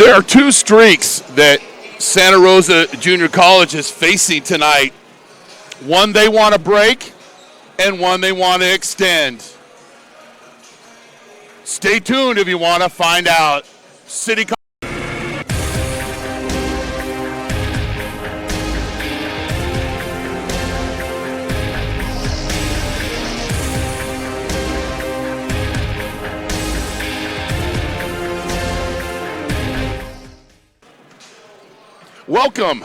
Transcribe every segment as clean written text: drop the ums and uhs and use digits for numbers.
There are two streaks that Santa Rosa Junior College is facing tonight. One they want to break and one they want to extend. Stay tuned if you want to find out. City College. Welcome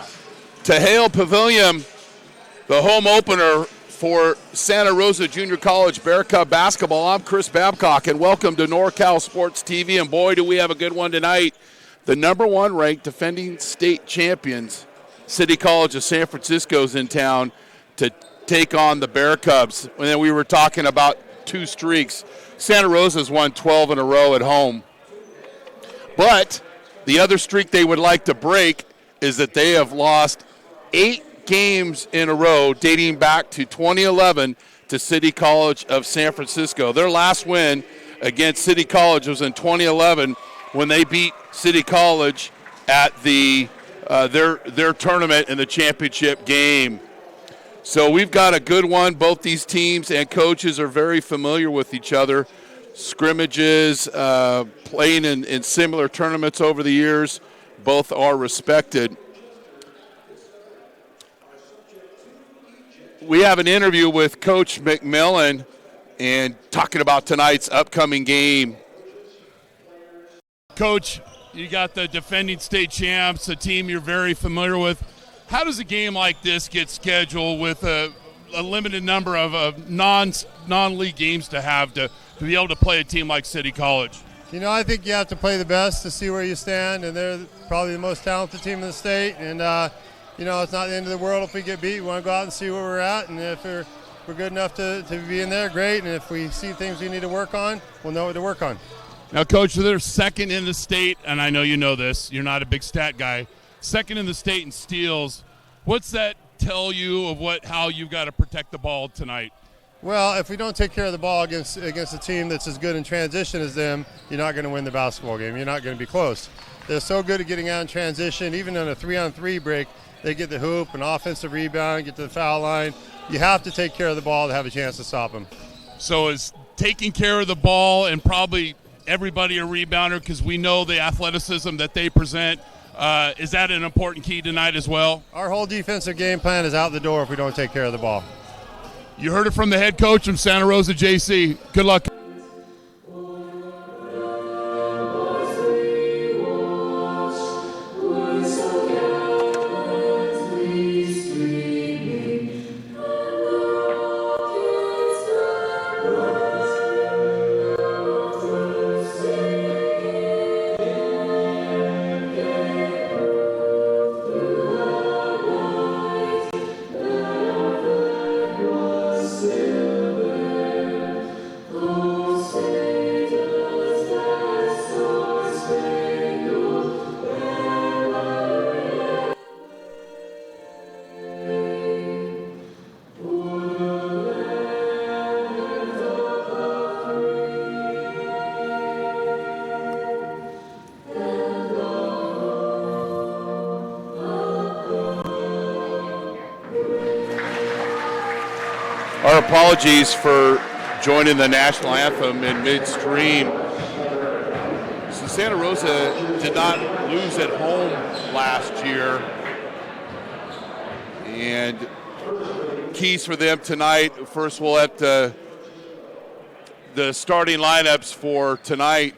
to Hale Pavilion, the home opener for Santa Rosa Junior College Bear Cub basketball. I'm Chris Babcock, and welcome to NorCal Sports TV. And boy, do we have a good one tonight. The number one ranked defending state champions, City College of San Francisco, is in town to take on the Bear Cubs. And then we were talking about two streaks. Santa Rosa's won 12 in a row at home. But the other streak they would like to break is that they have lost 8 games in a row dating back to 2011 to City College of San Francisco. Their last win against City College was in 2011 when they beat City College at the their tournament in the championship game. So we've got a good one. Both these teams and coaches are very familiar with each other. Scrimmages, playing in similar tournaments over the years. Both are respected. We have an interview with Coach McMillan and talking about tonight's upcoming game. Coach, you got the defending state champs, a team you're very familiar with. How does a game like this get scheduled with a limited number of non-league games to have to be able to play a team like City College? You know, I think you have to play the best to see where you stand, and they're probably the most talented team in the state. And, you know, it's not the end of the world if we get beat. We want to go out and see where we're at, and if we're good enough to be in there, great. And if we see things we need to work on, we'll know what to work on. Now, Coach, they're second in the state, and I know you know this. You're not a big stat guy. Second in the state in steals. What's that tell you of how you've got to protect the ball tonight? Well, if we don't take care of the ball against a team that's as good in transition as them, you're not going to win the basketball game. You're not going to be close. They're so good at getting out in transition. Even on a 3-on-3 break, they get the hoop, an offensive rebound, get to the foul line. You have to take care of the ball to have a chance to stop them. So is taking care of the ball and probably everybody a rebounder, because we know the athleticism that they present, is that an important key tonight as well? Our whole defensive game plan is out the door if we don't take care of the ball. You heard it from the head coach from Santa Rosa JC. Good luck. Our apologies for joining the national anthem in midstream. So Santa Rosa did not lose at home last year. And keys for them tonight. First, we'll let the starting lineups for tonight.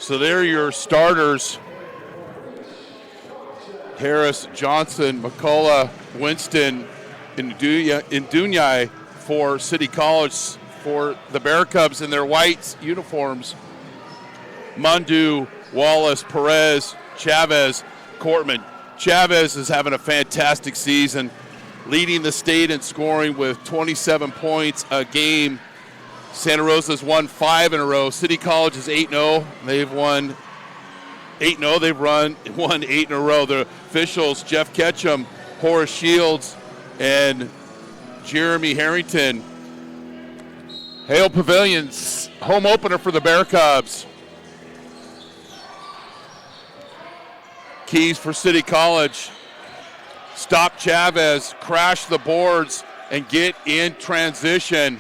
So there are your starters. Harris, Johnson, McCullough, Winston, and Dunyai for City College for the Bear Cubs in their white uniforms. Mundu, Wallace, Perez, Chavez, Cortman. Chavez is having a fantastic season, leading the state in scoring with 27 points a game. Santa Rosa's won 5 in a row. City College is 8-0. They've won 8-0. They've won 8 in a row. The officials, Jeff Ketchum, Horace Shields, and Jeremy Harrington. Hale Pavilion's home opener for the Bear Cubs. Keys for City College. Stop Chavez, crash the boards, and get in transition.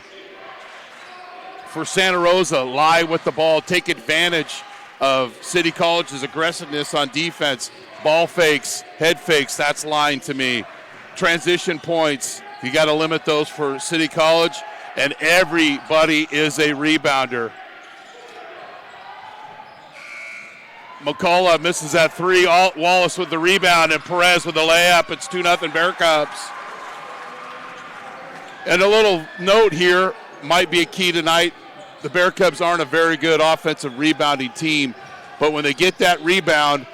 For Santa Rosa, lie with the ball, take advantage of City College's aggressiveness on defense. Ball fakes, head fakes, that's lying to me. Transition points, you got to limit those for City College, and everybody is a rebounder. McCullough misses that 3. Wallace with the rebound, and Perez with the layup. It's 2-0 Bear Cubs. And a little note here, might be a key tonight. The Bear Cubs aren't a very good offensive rebounding team, but when they get that rebound,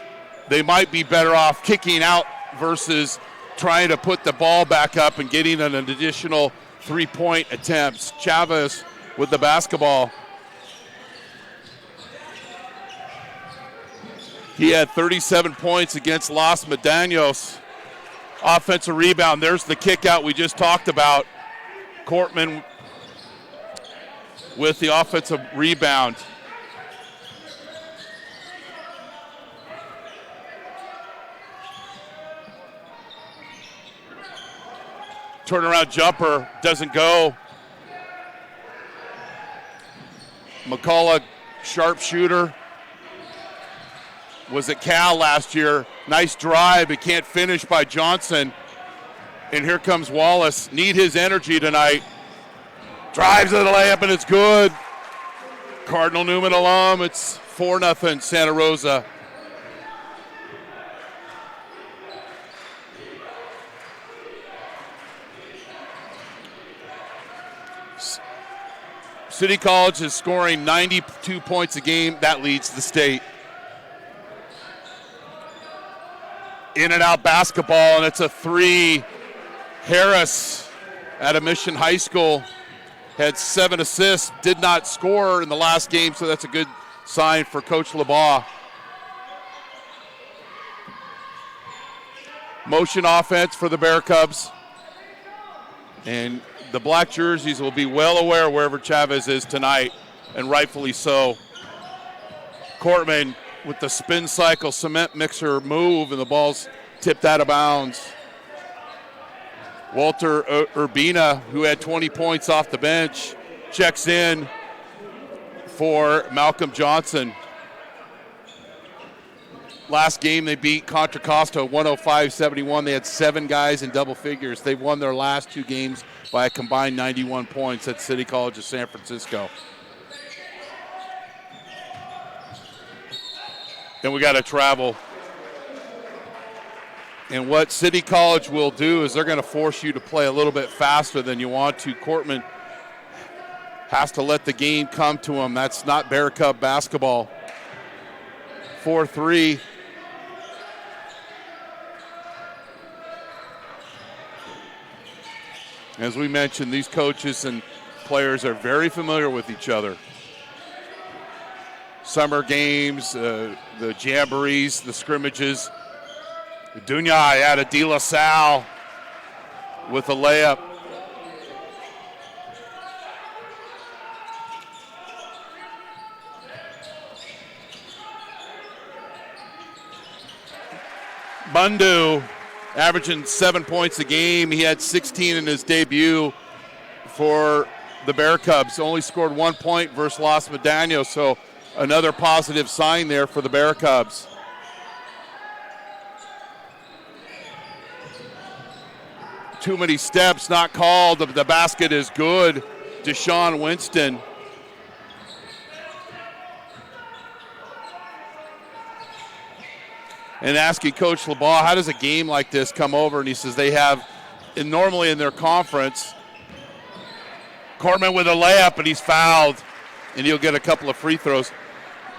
they might be better off kicking out versus trying to put the ball back up and getting an additional 3-point attempts. Chavez with the basketball. He had 37 points against Los Medanos. Offensive rebound. There's the kick out we just talked about. Cortman with the offensive rebound. Turnaround jumper doesn't go. McCullough, sharpshooter. Was at Cal last year. Nice drive, but can't finish by Johnson. And here comes Wallace. Need his energy tonight. Drives to the layup, and it's good. Cardinal Newman alum. It's 4-0 Santa Rosa. City College is scoring 92 points a game. That leads the state. In and out basketball, and it's a 3. Harris out of Mission High School had 7 assists, did not score in the last game, so that's a good sign for Coach LeBaugh. Motion offense for the Bear Cubs. And the black jerseys will be well aware wherever Chavez is tonight, and rightfully so. Cortman with the spin cycle cement mixer move, and the ball's tipped out of bounds. Walter Urbina, who had 20 points off the bench, checks in for Malcolm Johnson. Last game they beat Contra Costa 105-71. They had 7 guys in double figures. They've won their last 2 games by a combined 91 points at City College of San Francisco. And we got to travel. And what City College will do is they're going to force you to play a little bit faster than you want to. Cortman has to let the game come to him. That's not Bear Cub basketball. 4-3. As we mentioned, these coaches and players are very familiar with each other. Summer games, the jamborees, the scrimmages. Dunyai out of De La Salle with a layup. Mundu averaging 7 points a game. He had 16 in his debut for the Bear Cubs. Only scored 1 point versus Los Medanos, so another positive sign there for the Bear Cubs. Too many steps, not called. The basket is good. Deshaun Winston. and asking Coach LeBlanc, how does a game like this come over? And he says they have, and normally in their conference, Cortman with a layup, and he's fouled, and he'll get a couple of free throws.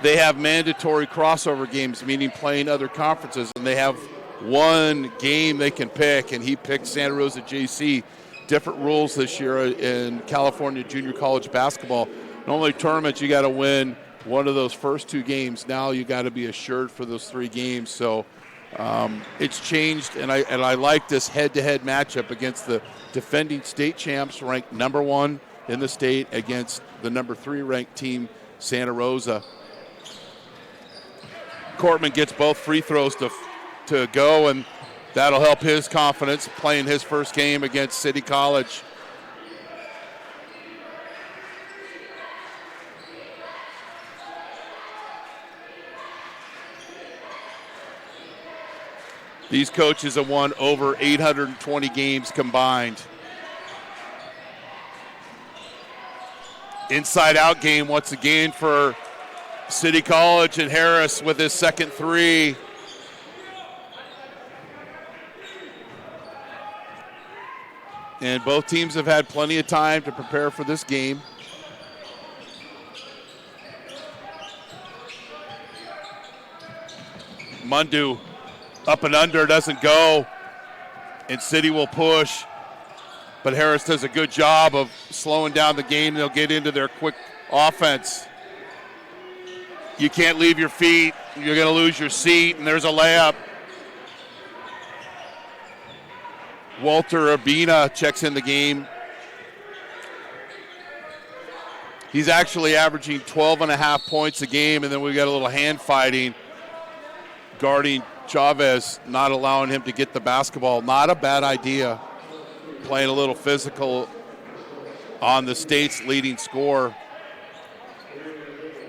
They have mandatory crossover games, meaning playing other conferences, and they have one game they can pick, and he picked Santa Rosa JC. Different rules this year in California junior college basketball. Normally tournaments, you got to win one of those first 2 games. Now you got to be assured for those 3 games. So it's changed, and I like this head-to-head matchup against the defending state champs, ranked number 1 in the state, against the number 3 ranked team, Santa Rosa. Cortman gets both free throws to go, and that'll help his confidence playing his first game against City College. These coaches have won over 820 games combined. Inside-out game once again for City College, and Harris with his second 3. And both teams have had plenty of time to prepare for this game. Mundu up and under, doesn't go, and City will push. But Harris does a good job of slowing down the game. They'll get into their quick offense. You can't leave your feet. You're going to lose your seat, and there's a layup. Walter Urbina checks in the game. He's actually averaging 12.5 points a game, and then we've got a little hand fighting guarding Chavez, not allowing him to get the basketball. Not a bad idea. Playing a little physical on the state's leading scorer.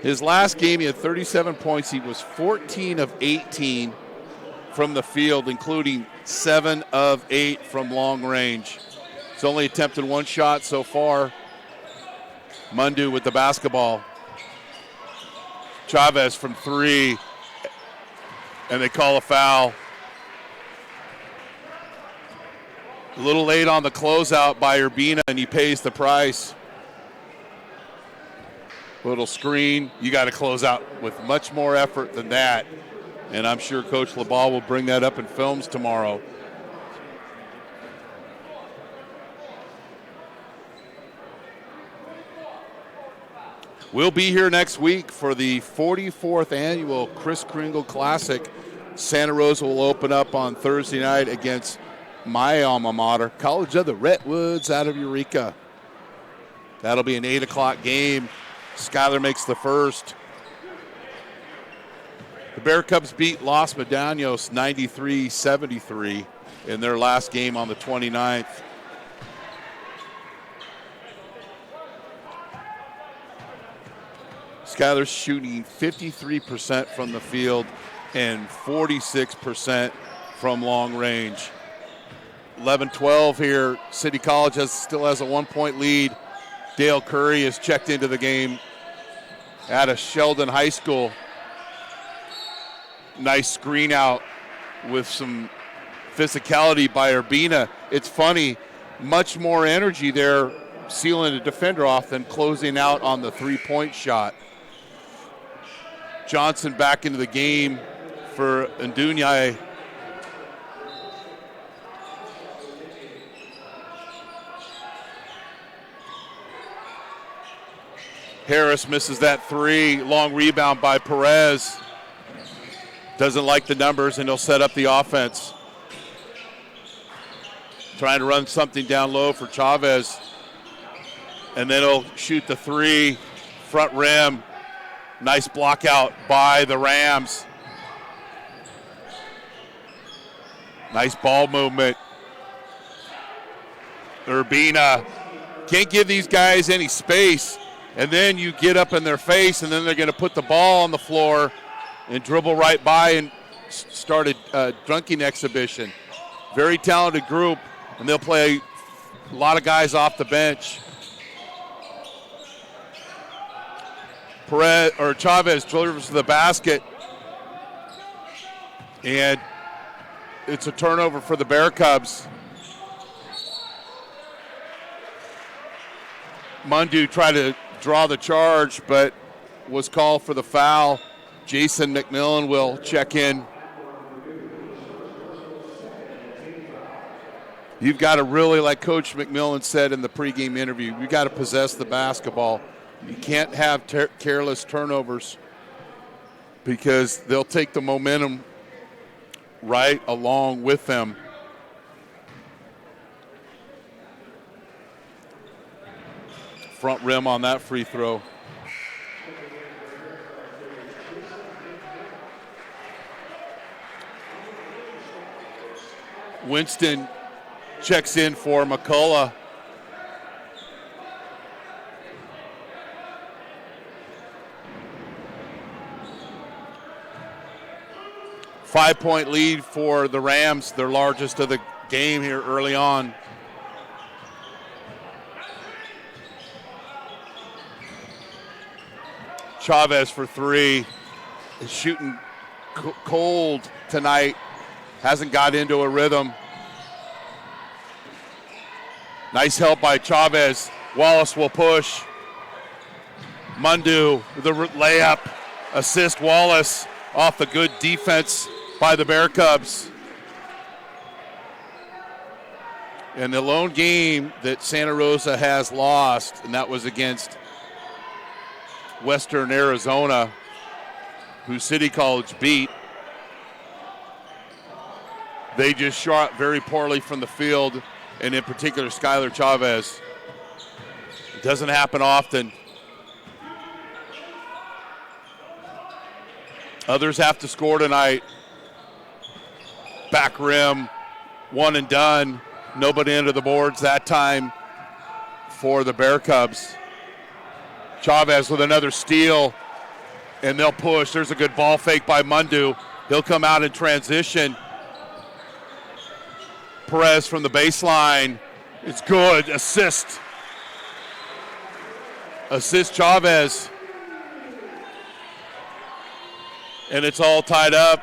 His last game, he had 37 points. He was 14 of 18 from the field, including 7 of 8 from long range. He's only attempted 1 shot so far. Mundu with the basketball. Chavez from 3, and they call a foul. A little late on the closeout by Urbina, and he pays the price. Little screen. You got to close out with much more effort than that. And I'm sure Coach LeBlanc will bring that up in films tomorrow. We'll be here next week for the 44th annual Kris Kringle Classic. Santa Rosa will open up on Thursday night against my alma mater, College of the Redwoods out of Eureka. That'll be an 8 o'clock game. Schuyler makes the first. The Bear Cubs beat Los Medanos 93-73 in their last game on the 29th. Schuyler's shooting 53% from the field and 46% from long range. 11-12 here. City College still has a 1-point lead. Dale Curry is checked into the game out of Sheldon High School. Nice screen out with some physicality by Urbina. It's funny, much more energy there sealing a defender off than closing out on the 3-point shot. Johnson back into the game for Ndunyai. Harris misses that 3. Long rebound by Perez. Doesn't like the numbers, and he'll set up the offense. Trying to run something down low for Chavez. And then he'll shoot the 3. Front rim. Nice block out by the Rams. Nice ball movement. Urbina. Can't give these guys any space. And then you get up in their face, and then they're going to put the ball on the floor and dribble right by and start a dunking exhibition. Very talented group, and they'll play a lot of guys off the bench. Chavez delivers to the basket. And it's a turnover for the Bear Cubs. Mundu tried to draw the charge, but was called for the foul. Jason McMillan will check in. You've got to really, like Coach McMillan said in the pregame interview, you've got to possess the basketball. You can't have careless turnovers because they'll take the momentum right along with them. Front rim on that free throw. Winston checks in for McCullough. Five-point lead for the Rams, their largest of the game here early on. Chavez for three. Is shooting cold tonight. Hasn't got into a rhythm. Nice help by Chavez. Wallace will push. Mundu, the layup. Assist Wallace off the good defense by the Bear Cubs. And the lone game that Santa Rosa has lost, and that was against Western Arizona, who City College beat. They just shot very poorly from the field, and in particular Skylar Chavez. It doesn't happen often. Others have to score tonight. Back rim, one and done. Nobody into the boards that time for the Bear Cubs. Chavez with another steal, and they'll push. There's a good ball fake by Mundu. He'll come out in transition. Perez from the baseline. It's good. Assist. Assist Chavez. And it's all tied up.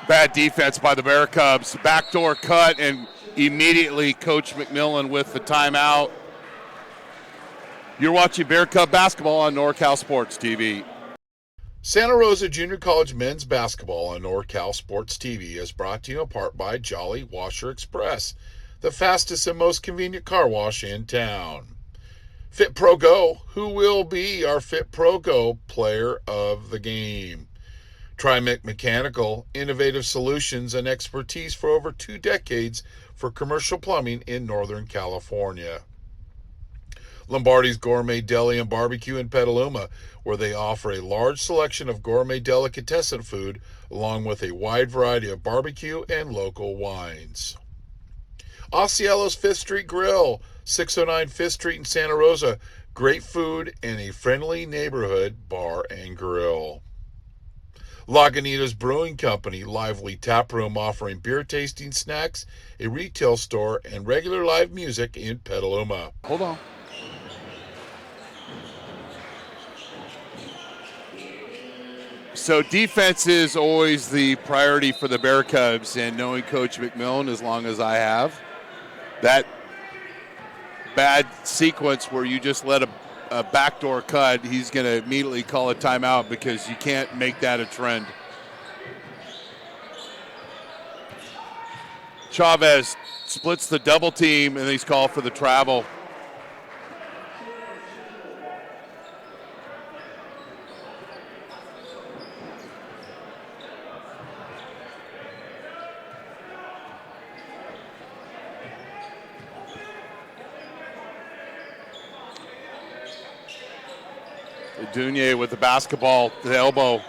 Bad defense by the Bear Cubs. Backdoor cut, and immediately Coach McMillan with the timeout. You're watching Bear Cub basketball on NorCal Sports TV. Santa Rosa Junior College men's basketball on NorCal Sports TV is brought to you in part by Jolly Washer Express, the fastest and most convenient car wash in town. Fit Pro Go, who will be our Fit Pro Go player of the game? Trimec Mechanical, innovative solutions and expertise for over 2 decades for commercial plumbing in Northern California. Lombardi's Gourmet Deli and Barbecue in Petaluma, where they offer a large selection of gourmet delicatessen food along with a wide variety of barbecue and local wines. Osceola's Fifth Street Grill, 609 Fifth Street in Santa Rosa. Great food and a friendly neighborhood bar and grill. Lagunitas Brewing Company, lively tap room offering beer tasting snacks, a retail store, and regular live music in Petaluma. Hold on. So defense is always the priority for the Bear Cubs, and knowing Coach McMillan as long as I have, that bad sequence where you just let a backdoor cut, he's going to immediately call a timeout because you can't make that a trend. Chavez splits the double team, and he's called for the travel. Dunier with the basketball to the elbow.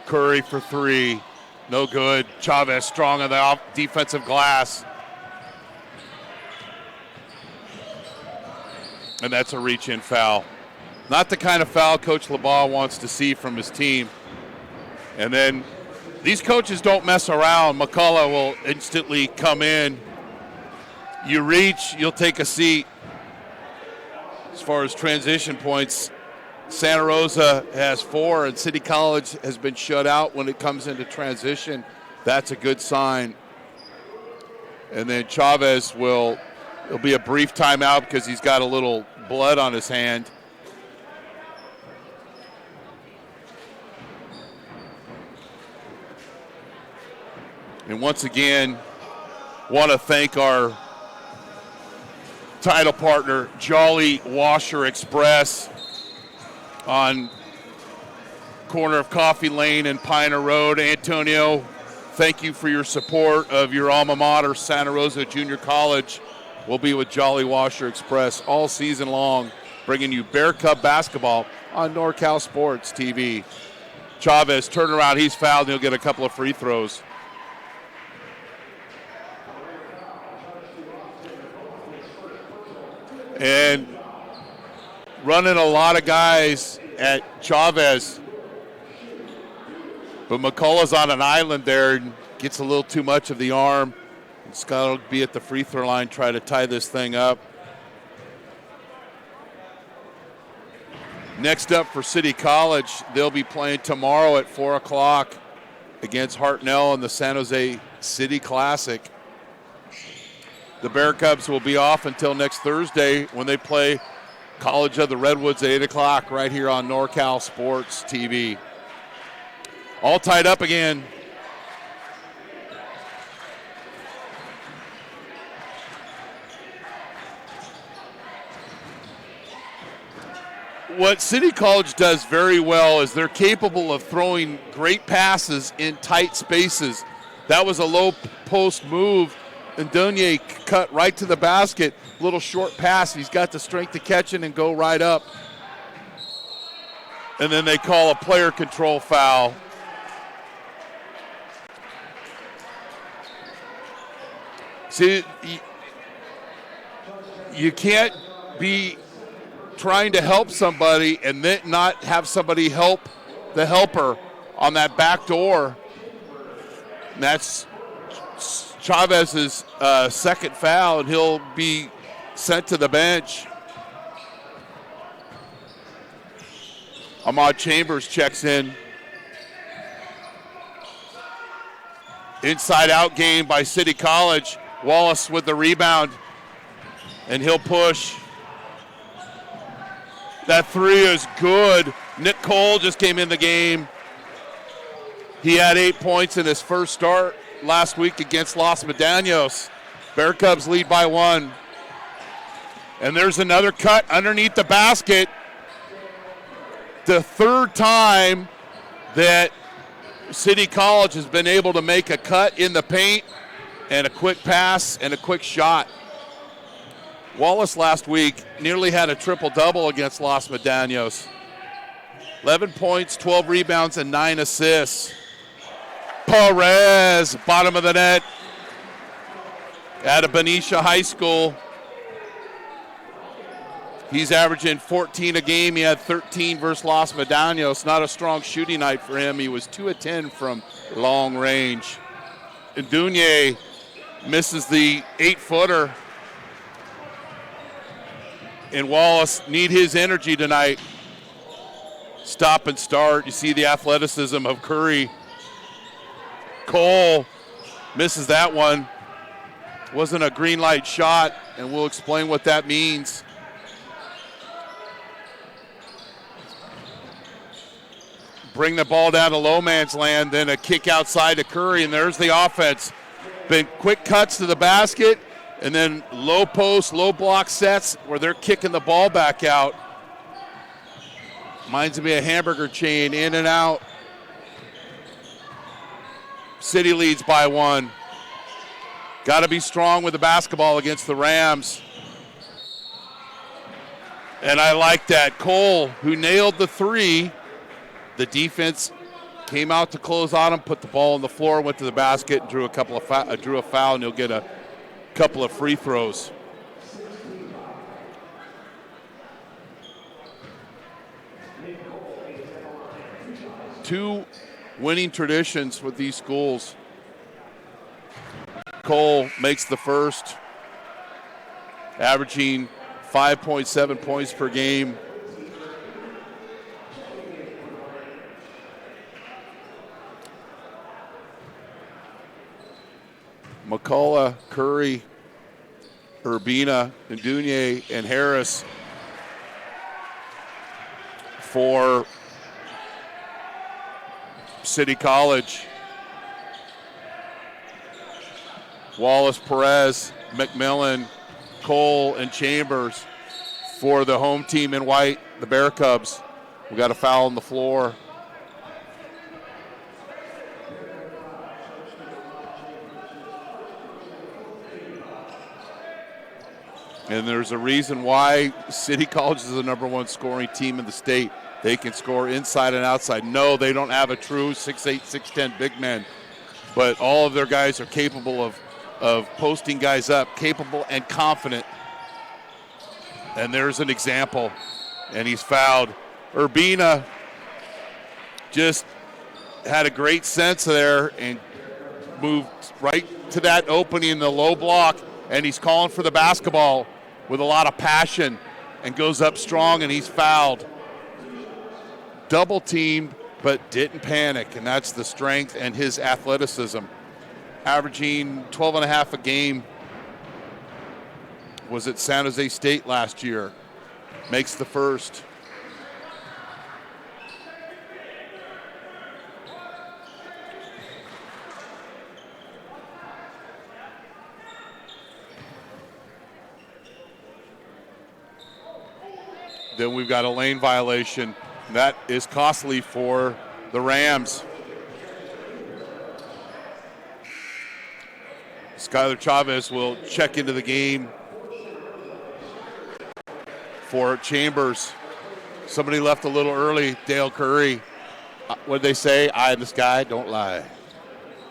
Curry for three. No good. Chavez strong on the defensive glass. And that's a reach-in foul. Not the kind of foul Coach LeBaugh wants to see from his team. And then these coaches don't mess around. McCullough will instantly come in. You reach, you'll take a seat. As far as transition points, Santa Rosa has 4, and City College has been shut out when it comes into transition. That's a good sign. And then Chavez it'll be a brief timeout because he's got a little blood on his hand. And once again, want to thank our title partner, Jolly Washer Express, on corner of Coffee Lane and Pioneer Road. Antonio, thank you for your support of your alma mater, Santa Rosa Junior College. We'll be with Jolly Washer Express all season long, bringing you Bear Cub basketball on NorCal Sports TV. Chavez, turn around, he's fouled, and he'll get a couple of free throws. And running a lot of guys at Chavez. But McCullough's on an island there and gets a little too much of the arm. Scott will be at the free throw line, try to tie this thing up. Next up for City College, they'll be playing tomorrow at 4 o'clock against Hartnell in the San Jose City Classic. The Bear Cubs will be off until next Thursday when they play College of the Redwoods at 8 o'clock right here on NorCal Sports TV. All tied up again. What City College does very well is they're capable of throwing great passes in tight spaces. That was a low post move, and Donier cut right to the basket. Little short pass. He's got the strength to catch it and go right up. And then they call a player control foul. See, you can't be trying to help somebody and then not have somebody help the helper on that back door. And that's Chavez's second foul, and he'll be sent to the bench. Ahmad Chambers checks in. Inside out game by City College. Wallace with the rebound, and he'll push. That three is good. Nick Cole just came in the game. He had 8 points in his first start last week against Los Medanos. Bear Cubs lead by 1. And there's another cut underneath the basket. The third time that City College has been able to make a cut in the paint and a quick pass and a quick shot. Wallace last week nearly had a triple-double against Los Medanos. 11 points, 12 rebounds, and 9 assists. Perez, bottom of the net, out of Benicia High School. He's averaging 14 a game. He had 13 versus Los Medanos. Not a strong shooting night for him. He was 2 of 10 from long range. And Dunier misses the 8-footer. And Wallace need his energy tonight. Stop and start. You see the athleticism of Curry. Cole misses that one. Wasn't a green light shot, and we'll explain what that means. Bring the ball down to low man's land, then a kick outside to Curry, and there's the offense. Been quick cuts to the basket, and then low post, low block sets where they're kicking the ball back out. Reminds me of a hamburger chain, in and out. City leads by 1. Got to be strong with the basketball against the Rams. And I like that. Cole, who nailed the 3, the defense came out to close on him, put the ball on the floor, went to the basket, and drew a foul, and he'll get a couple of free throws. Two winning traditions with these schools. Cole makes the first, averaging 5.7 points per game. McCullough, Curry, Urbina, Ndunye, and Harris for City College. Wallace, Perez, McMillan, Cole, and Chambers for the home team in white, the Bear Cubs. We got a foul on the floor. And there's a reason why City College is the #1 scoring team in the state. They can score inside and outside. No, they don't have a true 6'8", 6'10" big man, but all of their guys are capable of posting guys up, capable and confident. And there's an example, and he's fouled. Urbina just had a great sense there and moved right to that opening in the low block, and he's calling for the basketball with a lot of passion and goes up strong, and he's fouled. Double teamed, but didn't panic, and that's the strength and his athleticism. Averaging 12.5 a game. Was at San Jose State last year. Makes the first. Then we've got a lane violation. That is costly for the Rams. Skylar Chavez will check into the game for Chambers. Somebody left a little early, Dale Curry. What did they say? Eye in the sky, don't lie.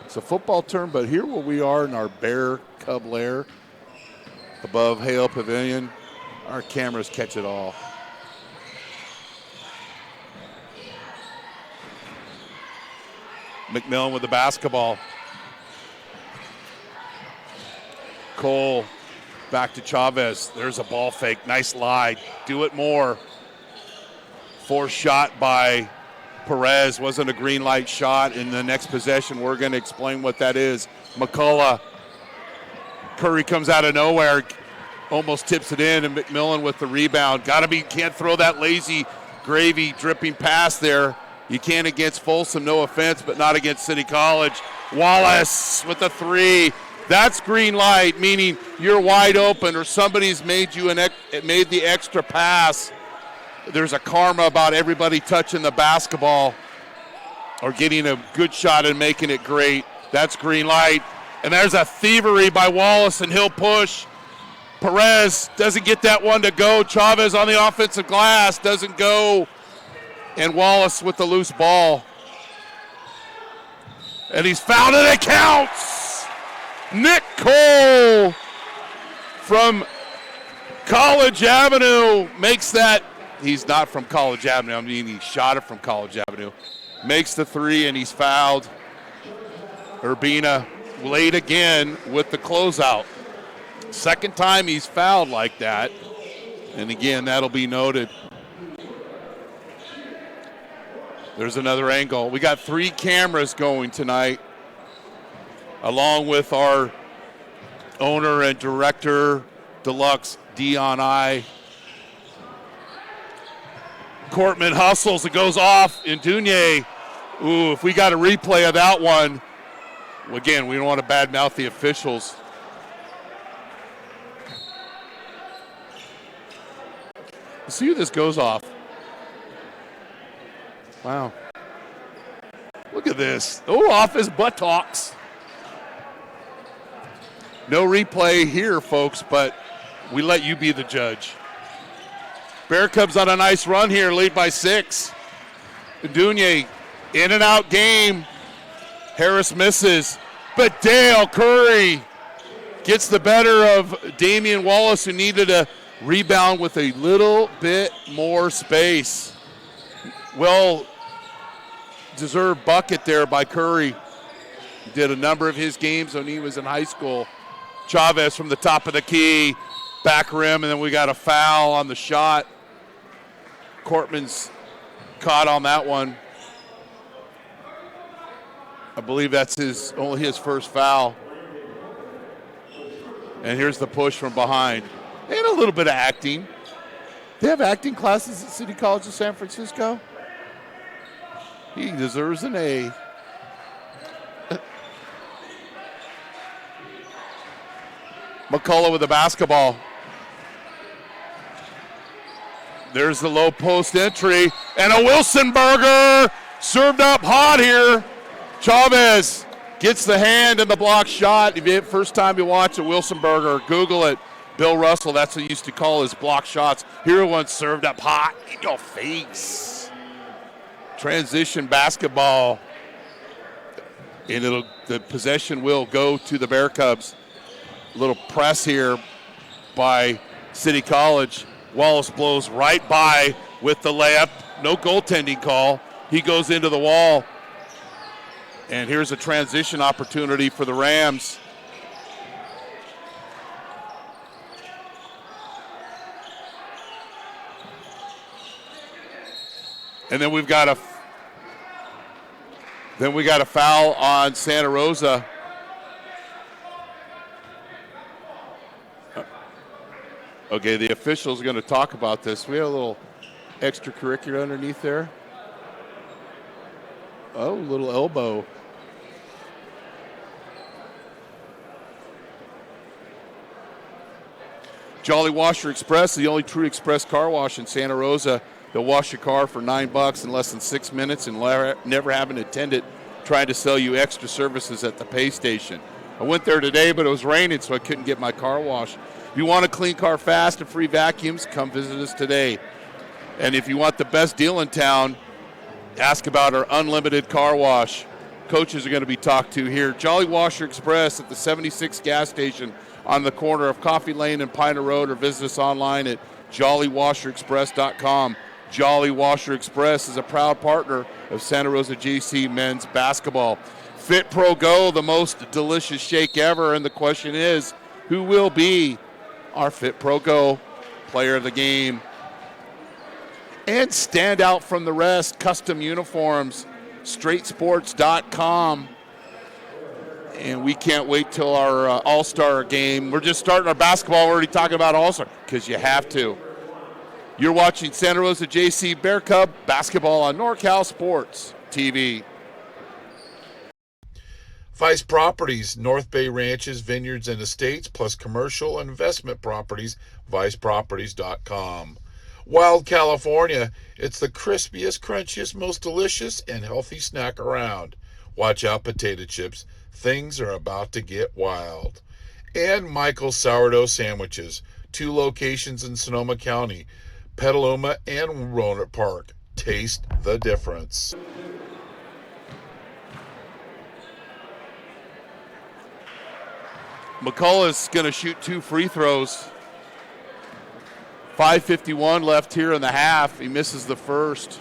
It's a football term, but here where we are in our Bear Cub lair above Hale Pavilion, our cameras catch it all. McMillan with the basketball. Cole back to Chavez. There's a ball fake. Nice lie. Do it more. Forced shot by Perez. Wasn't a green light shot. In the next possession, we're going to explain what that is. McCullough. Curry comes out of nowhere. Almost tips it in, and McMillan with the rebound. Can't throw that lazy gravy dripping pass there. You can against Folsom, no offense, but not against City College. Wallace with the three. That's green light, meaning you're wide open or somebody's made the extra pass. There's a karma about everybody touching the basketball or getting a good shot and making it great. That's green light. And there's a thievery by Wallace, and he'll push. Perez doesn't get that one to go. Chavez on the offensive glass doesn't go. And Wallace with the loose ball. And he's fouled, and it counts! Nick Cole from College Avenue makes that. He's not from College Avenue. I mean, he shot it from College Avenue. Makes the three, and he's fouled. Urbina late again with the closeout. Second time he's fouled like that. And again, that'll be noted. There's another angle. We got 3 cameras going tonight, along with our owner and director, Deluxe, Dion I. Cortman hustles. It goes off. Ndunye. Ooh, if we got a replay of that one, again, we don't want to badmouth the officials. Let's see who this goes off. Wow. Look at this. Oh, off his buttocks. No replay here, folks, but we let you be the judge. Bear Cubs on a nice run here, lead by 6. Ndunye, in and out game. Harris misses, but Dale Curry gets the better of Damian Wallace, who needed a rebound with a little bit more space. Well deserved bucket there by Curry. Did a number of his games when he was in high school. Chavez from the top of the key. back rim, and then we got a foul on the shot. Cortman's caught on that one. I believe that's only his first foul. And here's the push from behind. And a little bit of acting. They have acting classes at City College of San Francisco. He deserves an A. McCullough with the basketball. There's the low post entry. And a Wilson burger served up hot here. Chavez gets the hand and the block shot. First time you watch a Wilson burger, Google it. Bill Russell, that's what he used to call his block shots. Here one served up hot in your face. Transition basketball. And the possession will go to the Bear Cubs. A little press here by City College. Wallace blows right by with the layup. No goaltending call. He goes into the wall. And here's a transition opportunity for the Rams. And then we got a foul on Santa Rosa. Okay, the officials are going to talk about this. We have a little extracurricular underneath there. Oh, little elbow. Jolly Washer Express, the only true express car wash in Santa Rosa. They'll wash your car for $9 in less than 6 minutes and never have an attendant trying to sell you extra services at the pay station. I went there today, but it was raining, so I couldn't get my car washed. If you want a clean car fast and free vacuums, come visit us today. And if you want the best deal in town, ask about our unlimited car wash. Coaches are going to be talked to here. Jolly Washer Express at the 76 gas station on the corner of Coffee Lane and Piner Road, or visit us online at jollywasherexpress.com. Jolly Washer Express is a proud partner of Santa Rosa JC men's basketball. Fit Pro Go, the most delicious shake ever, and the question is, who will be our Fit Pro Go player of the game? And stand out from the rest, custom uniforms, straightsports.com. And we can't wait till our All-Star game. We're just starting our basketball. We're already talking about All-Star because you have to. You're watching Santa Rosa JC Bear Cub basketball on NorCal Sports TV. Vice Properties, North Bay Ranches, Vineyards, and Estates, plus commercial and investment properties, viceproperties.com. Wild California, it's the crispiest, crunchiest, most delicious, and healthy snack around. Watch out, potato chips. Things are about to get wild. And Michael's Sourdough Sandwiches, 2 locations in Sonoma County, Petaluma and Roanoke Park. Taste the difference. McCullough's going to shoot 2 free throws. 5:51 left here in the half. He misses the first.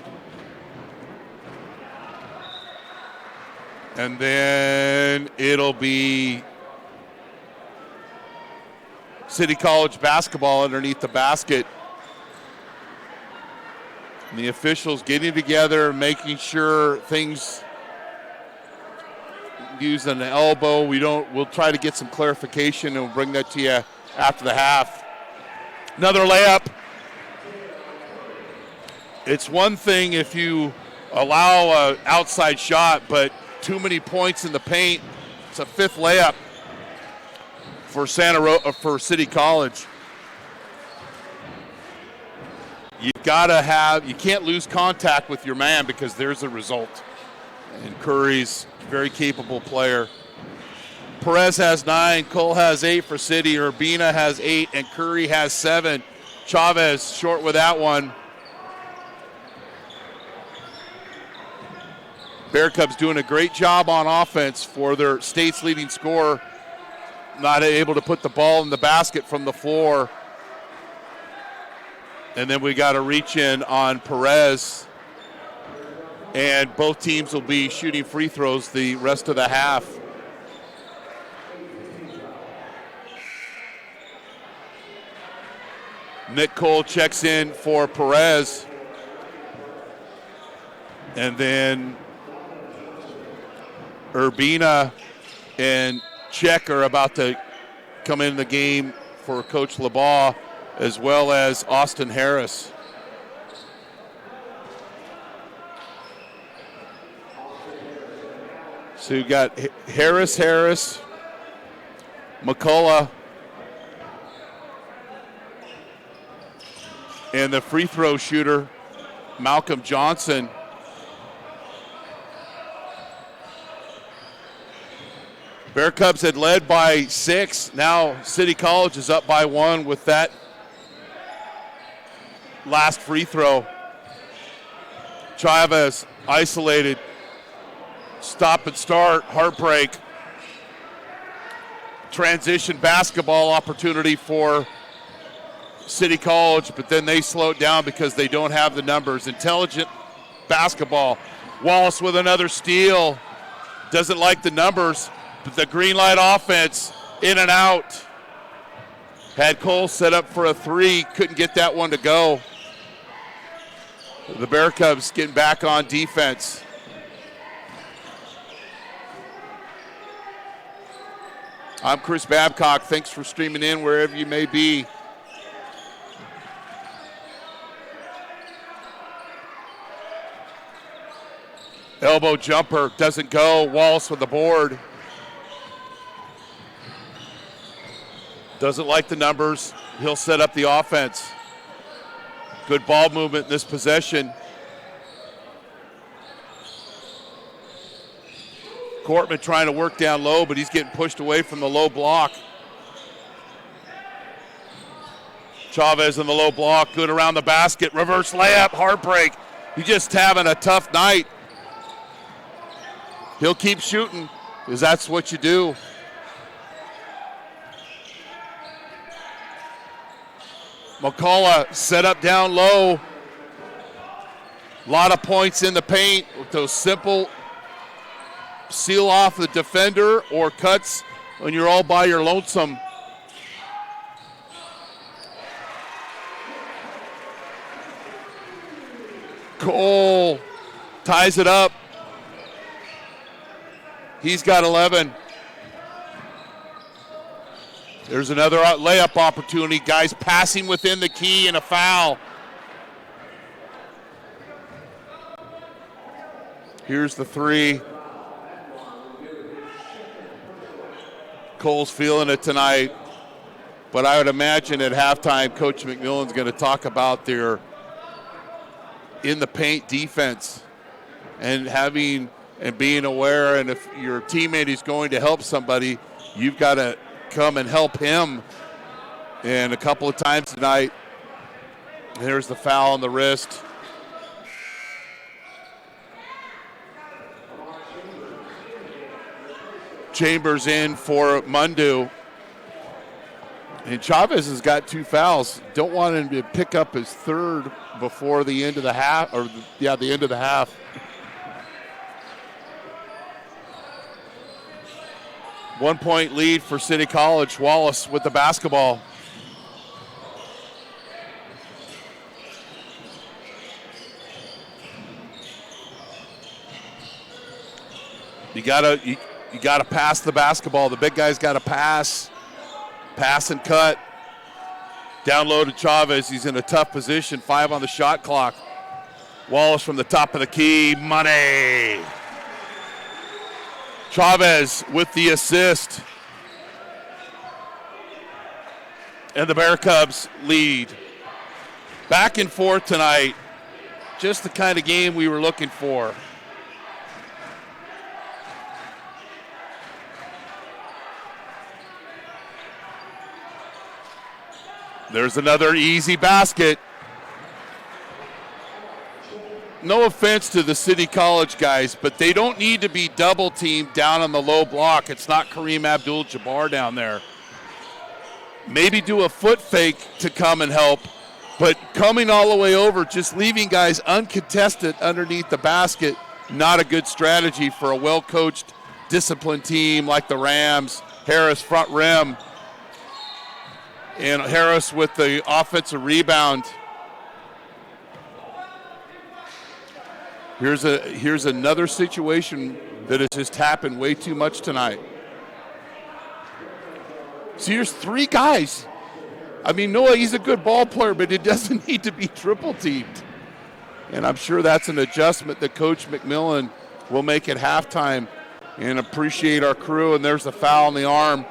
And then it'll be City College basketball underneath the basket. And the officials getting together, making sure things use an elbow. We'll try to get some clarification and we'll bring that to you after the half. Another layup. It's one thing if you allow an outside shot, but too many points in the paint. It's a 5th layup for for City College. You can't lose contact with your man because there's a result. And Curry's a very capable player. Perez has 9, Cole has 8 for City, Urbina has 8, and Curry has 7. Chavez short with that one. Bear Cubs doing a great job on offense for their state's leading scorer. Not able to put the ball in the basket from the floor. And then we got a reach in on Perez. And both teams will be shooting free throws the rest of the half. Nick Cole checks in for Perez. And then Urbina and Czech are about to come in the game for Coach LeBaugh, as well as Austin Harris. So you got Harris, McCullough, and the free throw shooter, Malcolm Johnson. Bear Cubs had led by 6. Now City College is up by 1 with that last free throw. Chavez isolated. Stop and start, heartbreak. Transition basketball opportunity for City College, but then they slow it down because they don't have the numbers. Intelligent basketball. Wallace with another steal. Doesn't like the numbers, but the green light offense, in and out. Had Cole set up for a 3, couldn't get that one to go. The Bear Cubs getting back on defense. I'm Chris Babcock. Thanks for streaming in wherever you may be. Elbow jumper doesn't go. Wallace with the board. Doesn't like the numbers. He'll set up the offense. Good ball movement in this possession. Cortman trying to work down low, but he's getting pushed away from the low block. Chavez in the low block, good around the basket. Reverse layup, heartbreak. He's just having a tough night. He'll keep shooting, because that's what you do. McCullough set up down low. A lot of points in the paint with those simple seal off the defender or cuts when you're all by your lonesome. Cole ties it up. He's got 11. There's another layup opportunity. Guys passing within the key and a foul. Here's the 3. Cole's feeling it tonight, but I would imagine at halftime Coach McMillan's going to talk about their in the paint defense and having and being aware, and if your teammate is going to help somebody, you've got to come and help him. And a couple of times tonight, there's the foul on the wrist. Chambers in for Mundu. And Chavez has got 2 fouls. Don't want him to pick up his 3rd before the end of the half, the end of the half. One-point lead for City College. Wallace with the basketball. You gotta pass the basketball. The big guy's got to pass and cut. Down low to Chavez. He's in a tough position. 5 on the shot clock. Wallace from the top of the key. Money. Chavez with the assist. And the Bear Cubs lead. Back and forth tonight. Just the kind of game we were looking for. There's another easy basket. No offense to the City College guys, but they don't need to be double teamed down on the low block. It's not Kareem Abdul-Jabbar down there. Maybe do a foot fake to come and help, but coming all the way over, just leaving guys uncontested underneath the basket, not a good strategy for a well-coached, disciplined team like the Rams. Harris front rim. And Harris with the offensive rebound. Here's another situation that has just happened way too much tonight. So here's three guys. I mean, Noah, he's a good ball player, but it doesn't need to be triple teamed. And I'm sure that's an adjustment that Coach McMillan will make at halftime, and appreciate our crew. And there's a foul on the arm.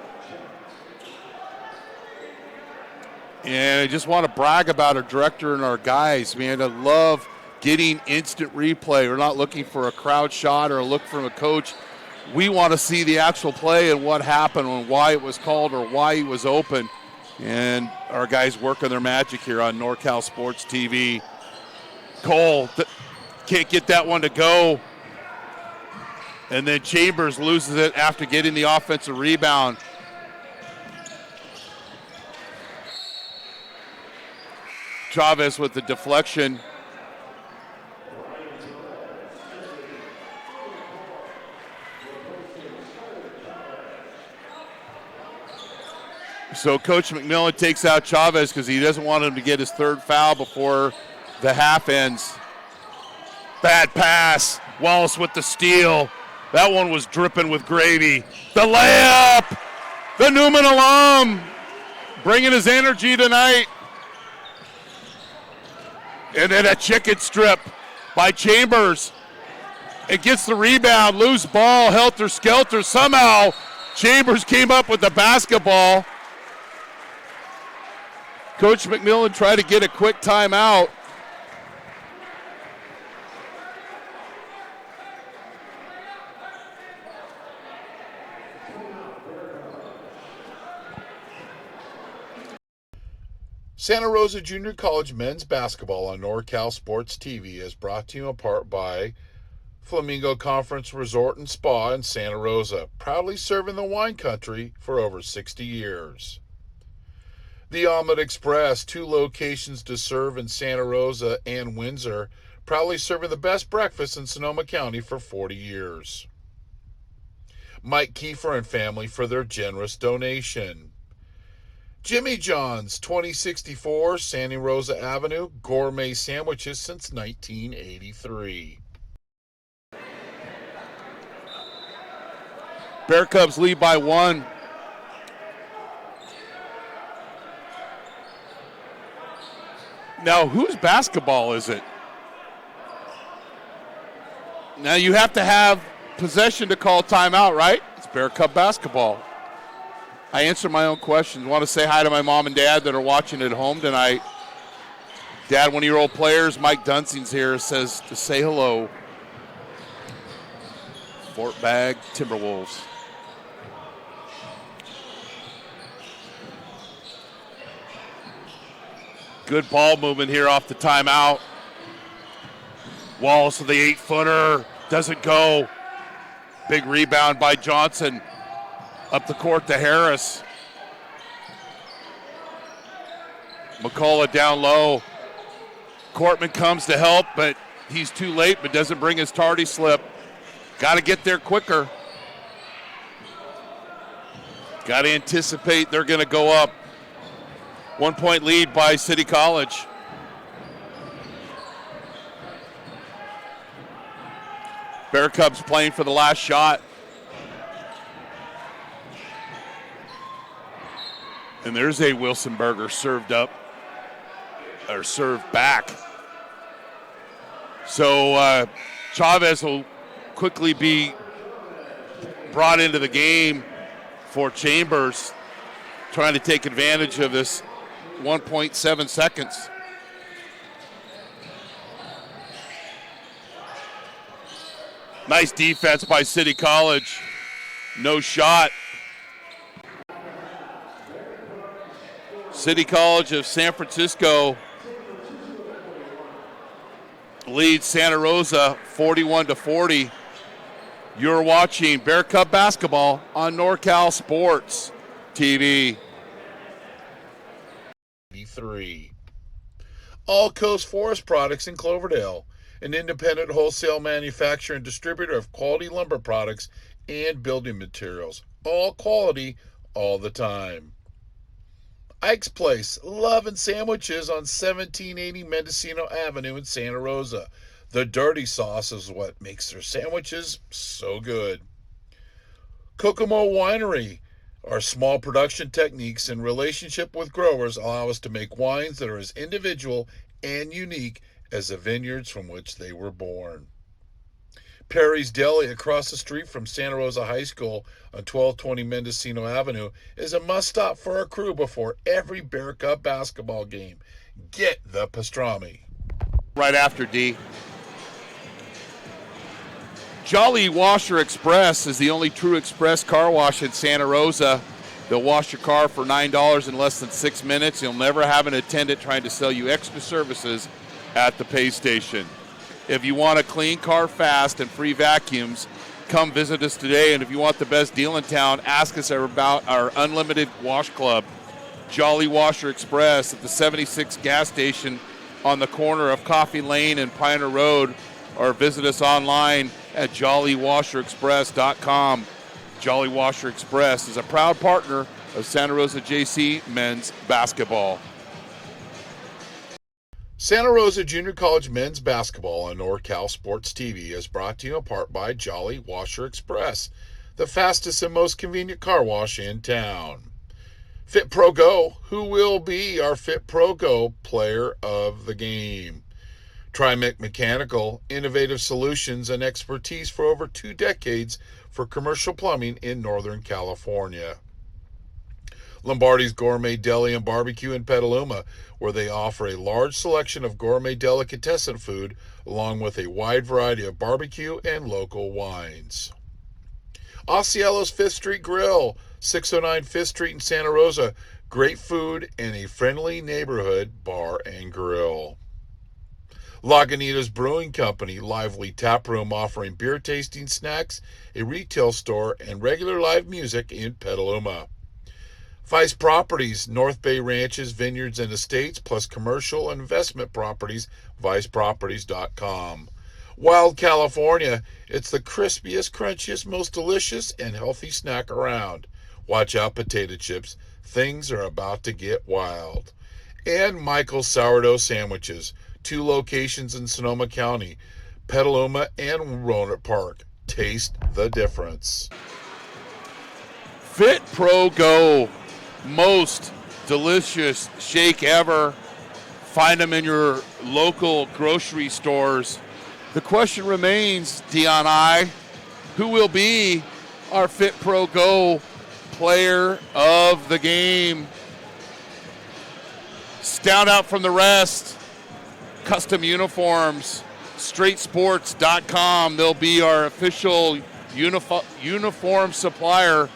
And I just want to brag about our director and our guys, man. I love getting instant replay. We're not looking for a crowd shot or a look from a coach. We want to see the actual play and what happened and why it was called or why he was open. And our guys working their magic here on NorCal Sports TV. Cole can't get that one to go. And then Chambers loses it after getting the offensive rebound. Chavez with the deflection. So Coach McMillan takes out Chavez because he doesn't want him to get his third foul before the half ends. Bad pass. Wallace with the steal. That one was dripping with gravy. The layup. The Newman alum bringing his energy tonight. And then a chicken strip by Chambers. It gets the rebound. Loose ball. Helter-skelter. Somehow Chambers came up with the basketball. Coach McMillan tried to get a quick timeout. Santa Rosa Junior College men's basketball on NorCal Sports TV is brought to you in part by Flamingo Conference Resort and Spa in Santa Rosa, proudly serving the wine country for over 60 years. The Omelet Express, 2 locations to serve in Santa Rosa and Windsor, proudly serving the best breakfast in Sonoma County for 40 years. Mike Kiefer and family for their generous donation. Jimmy John's, 2064 Santa Rosa Avenue, gourmet sandwiches since 1983. Bear Cubs lead by 1. Now, whose basketball is it? Now, you have to have possession to call timeout, right? It's Bear Cub basketball. I answer my own questions. Want to say hi to my mom and dad that are watching at home tonight. Dad, one of your old players, Mike Dunsing's here, says to say hello. Fort Bragg Timberwolves. Good ball movement here off the timeout. Wallace with the 8-footer. Doesn't go. Big rebound by Johnson. Up the court to Harris. McCullough down low. Cortman comes to help, but he's too late, but doesn't bring his tardy slip. Got to get there quicker. Got to anticipate they're going to go up. 1-point lead by City College. Bear Cubs playing for the last shot. And there's a Wilsonberger served up, or served back. So Chavez will quickly be brought into the game for Chambers, trying to take advantage of this 1.7 seconds. Nice defense by City College. No shot. City College of San Francisco leads Santa Rosa 41-40. You're watching Bear Cub basketball on NorCal Sports TV. 3. All Coast Forest Products in Cloverdale, an independent wholesale manufacturer and distributor of quality lumber products and building materials. All quality, all the time. Ike's Place, Love and Sandwiches on 1780 Mendocino Avenue in Santa Rosa. The dirty sauce is what makes their sandwiches so good. Kokomo Winery. Our small production techniques and relationship with growers allow us to make wines that are as individual and unique as the vineyards from which they were born. Perry's Deli across the street from Santa Rosa High School on 1220 Mendocino Avenue is a must-stop for our crew before every Bear Cup basketball game. Get the pastrami. Right after D. Jolly Washer Express is the only true express car wash in Santa Rosa. They'll wash your car for $9 in less than 6 minutes. You'll never have an attendant trying to sell you extra services at the pay station. If you want a clean car fast and free vacuums, come visit us today. And if you want the best deal in town, ask us about our unlimited wash club. Jolly Washer Express at the 76 gas station on the corner of Coffee Lane and Pioneer Road, or visit us online at jollywasherexpress.com. Jolly Washer Express is a proud partner of Santa Rosa JC men's basketball. Santa Rosa Junior College men's basketball on NorCal Sports TV is brought to you in part by Jolly Washer Express, the fastest and most convenient car wash in town. Fit Pro Go, who will be our Fit Pro Go player of the game? Trimec Mechanical, innovative solutions and expertise for over 2 decades for commercial plumbing in Northern California. Lombardi's Gourmet Deli and Barbecue in Petaluma, where they offer a large selection of gourmet delicatessen food along with a wide variety of barbecue and local wines. Osceola's 5th Street Grill, 609 5th Street in Santa Rosa. Great food and a friendly neighborhood bar and grill. Lagunitas Brewing Company, lively tap room offering beer tasting snacks, a retail store, and regular live music in Petaluma. Vice Properties, North Bay Ranches, Vineyards, and Estates, plus commercial and investment properties, viceproperties.com. Wild California, it's the crispiest, crunchiest, most delicious, and healthy snack around. Watch out, potato chips. Things are about to get wild. And Michael's Sourdough Sandwiches, 2 locations in Sonoma County, Petaluma and Roanoke Park. Taste the difference. Fit Pro Go, most delicious shake ever. Find them in your local grocery stores. The question remains, Dion I, who will be our Fit Pro Go player of the game? Stand out from the rest. Custom uniforms, straightsports.com. They'll be our official uniform supplier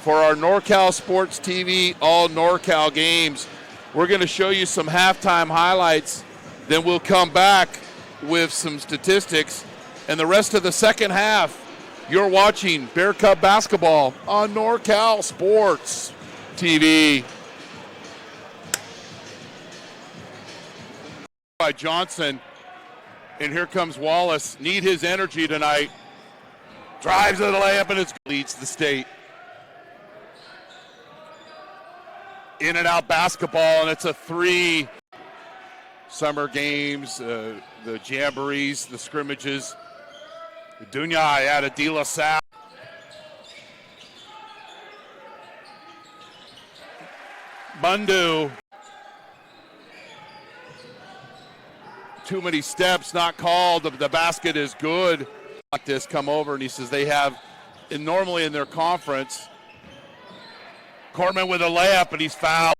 for our NorCal Sports TV all NorCal games. We're going to show you some halftime highlights. Then we'll come back with some statistics. And the rest of the second half, you're watching Bear Cup basketball on NorCal Sports TV. By Johnson, and here comes Wallace. Need his energy tonight. Drives to the layup and it leads the state. In and out basketball, and it's a 3. Summer games, the jamborees, the scrimmages. Dunyai out of De La Salle. Mundu. Too many steps, not called. The basket is good. Like this, come over, and he says they have, and normally in their conference, Cortman with a layup, and he's fouled.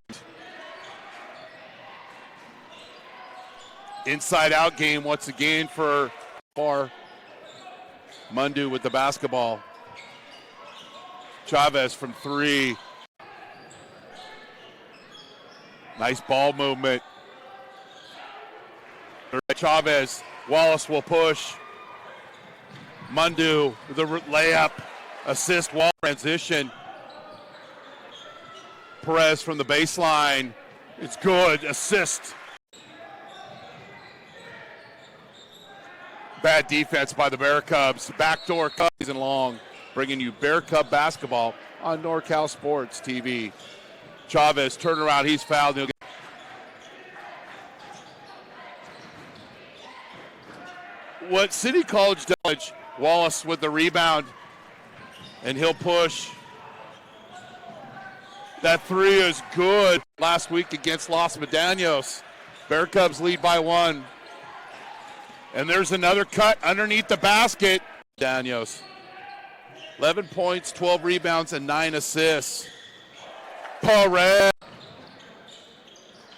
Inside-out game once again for Far. Mundu with the basketball. Chavez from 3. Nice ball movement. Chavez, Wallace will push. Mundu with the layup, assist, wall transition. Perez from the baseline. It's good, assist. Bad defense by the Bear Cubs. Backdoor cut season long, bringing you Bear Cub basketball on NorCal Sports TV. Chavez, turnaround, he's fouled. He'll get what City College does, Wallace with the rebound, and he'll push. That three is good last week against Los Medanos. Bear Cubs lead by 1. And there's another cut underneath the basket. Danios. 11 points, 12 rebounds, and 9 assists. Perez.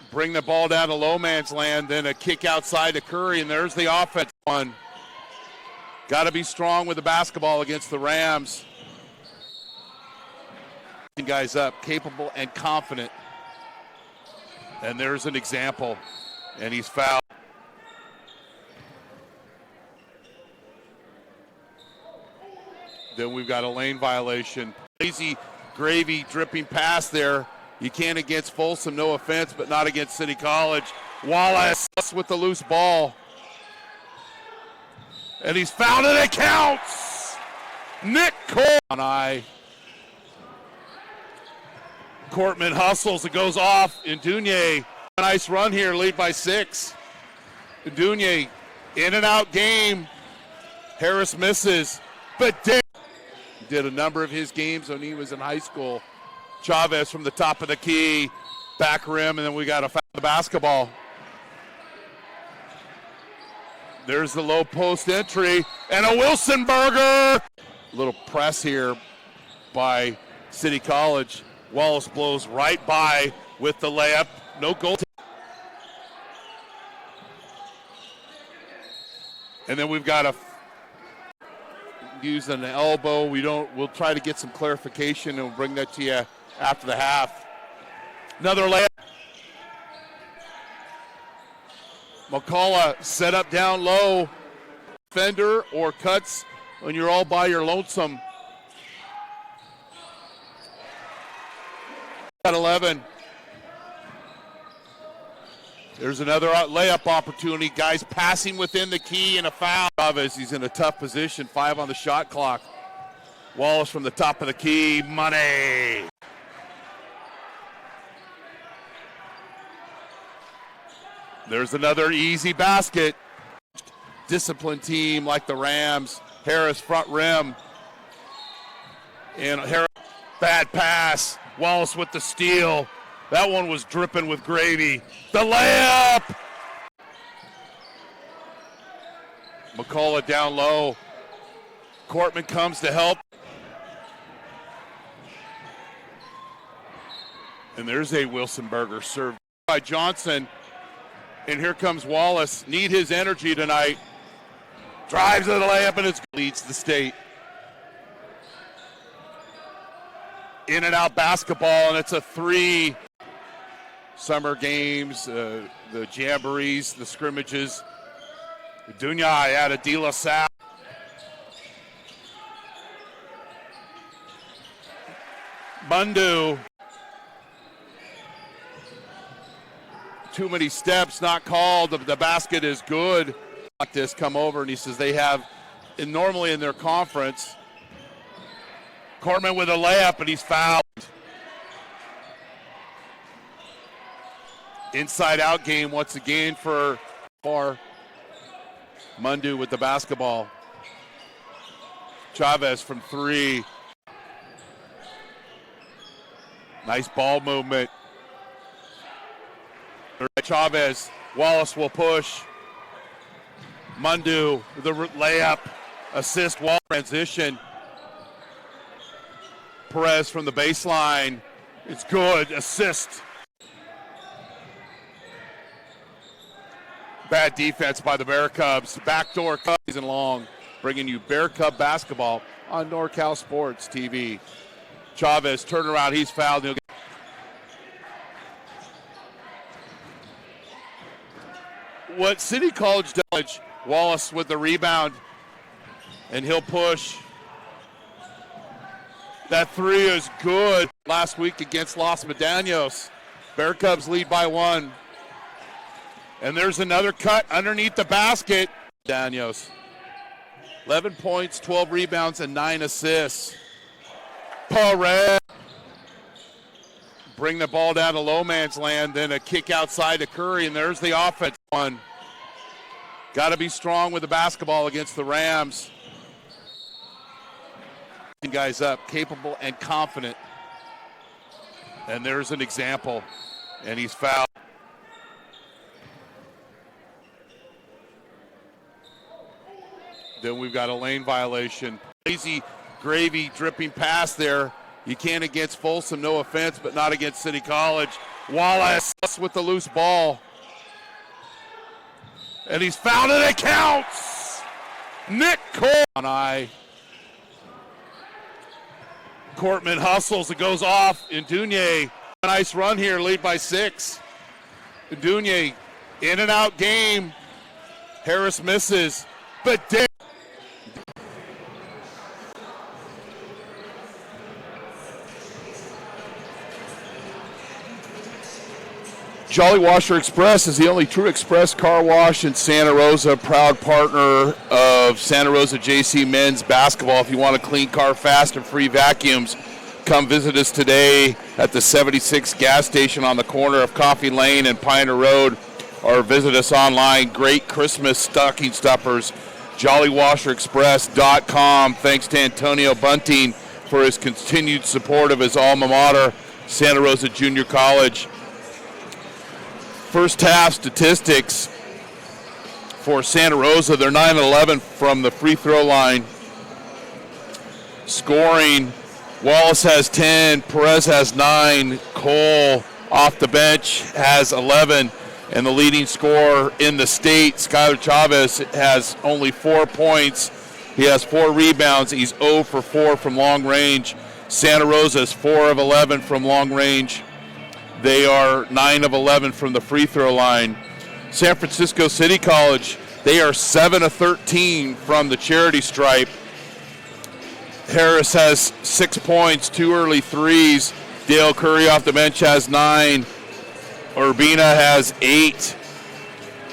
Bring the ball down to low man's land, then a kick outside to Curry, and there's the offense one. Got to be strong with the basketball against the Rams. Guys up, capable and confident. And there's an example, and he's fouled. Then we've got a lane violation. Lazy gravy dripping pass there. You can against Folsom, no offense, but not against City College. Wallace with the loose ball. And he's fouled and it counts! Nick Cole. Cortman hustles, it goes off. Indunye, a nice run here, lead by 6. Indunye, in and out game. Harris misses, but did a number of his games when he was in high school. Chavez from the top of the key, back rim, and then we got to foul the basketball. There's the low post entry, and a Wilson burger. Little press here by City College. Wallace blows right by with the layup. No goal. And then we've got to use an elbow. We'll try to get some clarification and we'll bring that to you after the half. Another layup. McCullough set up down low. Fender or cuts when you're all by your lonesome. At 11. There's another layup opportunity. Guys passing within the key and a foul. Chavez, he's in a tough position. 5 on the shot clock. Wallace from the top of the key. Money. There's another easy basket. Disciplined team like the Rams. Harris front rim. And Harris, bad pass. Wallace with the steal. That one was dripping with gravy. The layup! McCullough down low. Cortman comes to help. And there's a Wilson burger served by Johnson. And here comes Wallace. Need his energy tonight. Drives to the layup and it leads the state. In and out basketball, and it's a 3. Summer games, the jamborees, the scrimmages. Dunyai out of De La Salle. Bundu. Too many steps, not called. The basket is good. Like this, come over, and he says they have, and normally in their conference, Cortman with a layup, and he's fouled. Inside-out game once again for Far. Mundu with the basketball. Chavez from 3. Nice ball movement. Chavez, Wallace will push. Mundu with the layup, assist, wall transition. Perez from the baseline. It's good, assist. Bad defense by the Bear Cubs. Backdoor Cubs and long, bringing you Bear Cub basketball on NorCal Sports TV. Chavez, turnaround, he's fouled. He'll get what City College does, Wallace with the rebound, and he'll push. That 3 is good last week against Los Medanos. Bear Cubs lead by 1. And there's another cut underneath the basket. Danios. 11 points, 12 rebounds, and 9 assists. Perez bring the ball down to low man's land, then a kick outside to Curry, and there's the offense one. Got to be strong with the basketball against the Rams. Guys up, capable and confident. And there's an example, and he's fouled. Then we've got a lane violation. Lazy gravy dripping pass there. You can against Folsom, no offense, but not against City College. Wallace with the loose ball. And he's fouled and it counts. Nick Cole. On eye. Cortman hustles, it goes off. Ndunye, a nice run here, lead by 6. Ndunye, in and out game. Harris misses, but Jolly Washer Express is the only true express car wash in Santa Rosa, proud partner of Santa Rosa JC men's basketball. If you want a clean car fast and free vacuums, come visit us today at the 76 gas station on the corner of Coffee Lane and Pioneer Road, or visit us online. Great Christmas stocking stuffers, jollywasherexpress.com. Thanks to Antonio Bunting for his continued support of his alma mater, Santa Rosa Junior College. First half statistics for Santa Rosa, they're 9-11 from the free throw line. Scoring, Wallace has 10, Perez has 9, Cole off the bench has 11, and the leading scorer in the state, Skylar Chavez, has only 4 points. He has 4 rebounds. He's 0 for 4 from long range. Santa Rosa is 4 of 11 from long range. They are 9 of 11 from the free throw line. San Francisco City College, they are 7 of 13 from the charity stripe. Harris has 6 points, 2 early threes. Dale Curry off the bench has 9. Urbina has 8.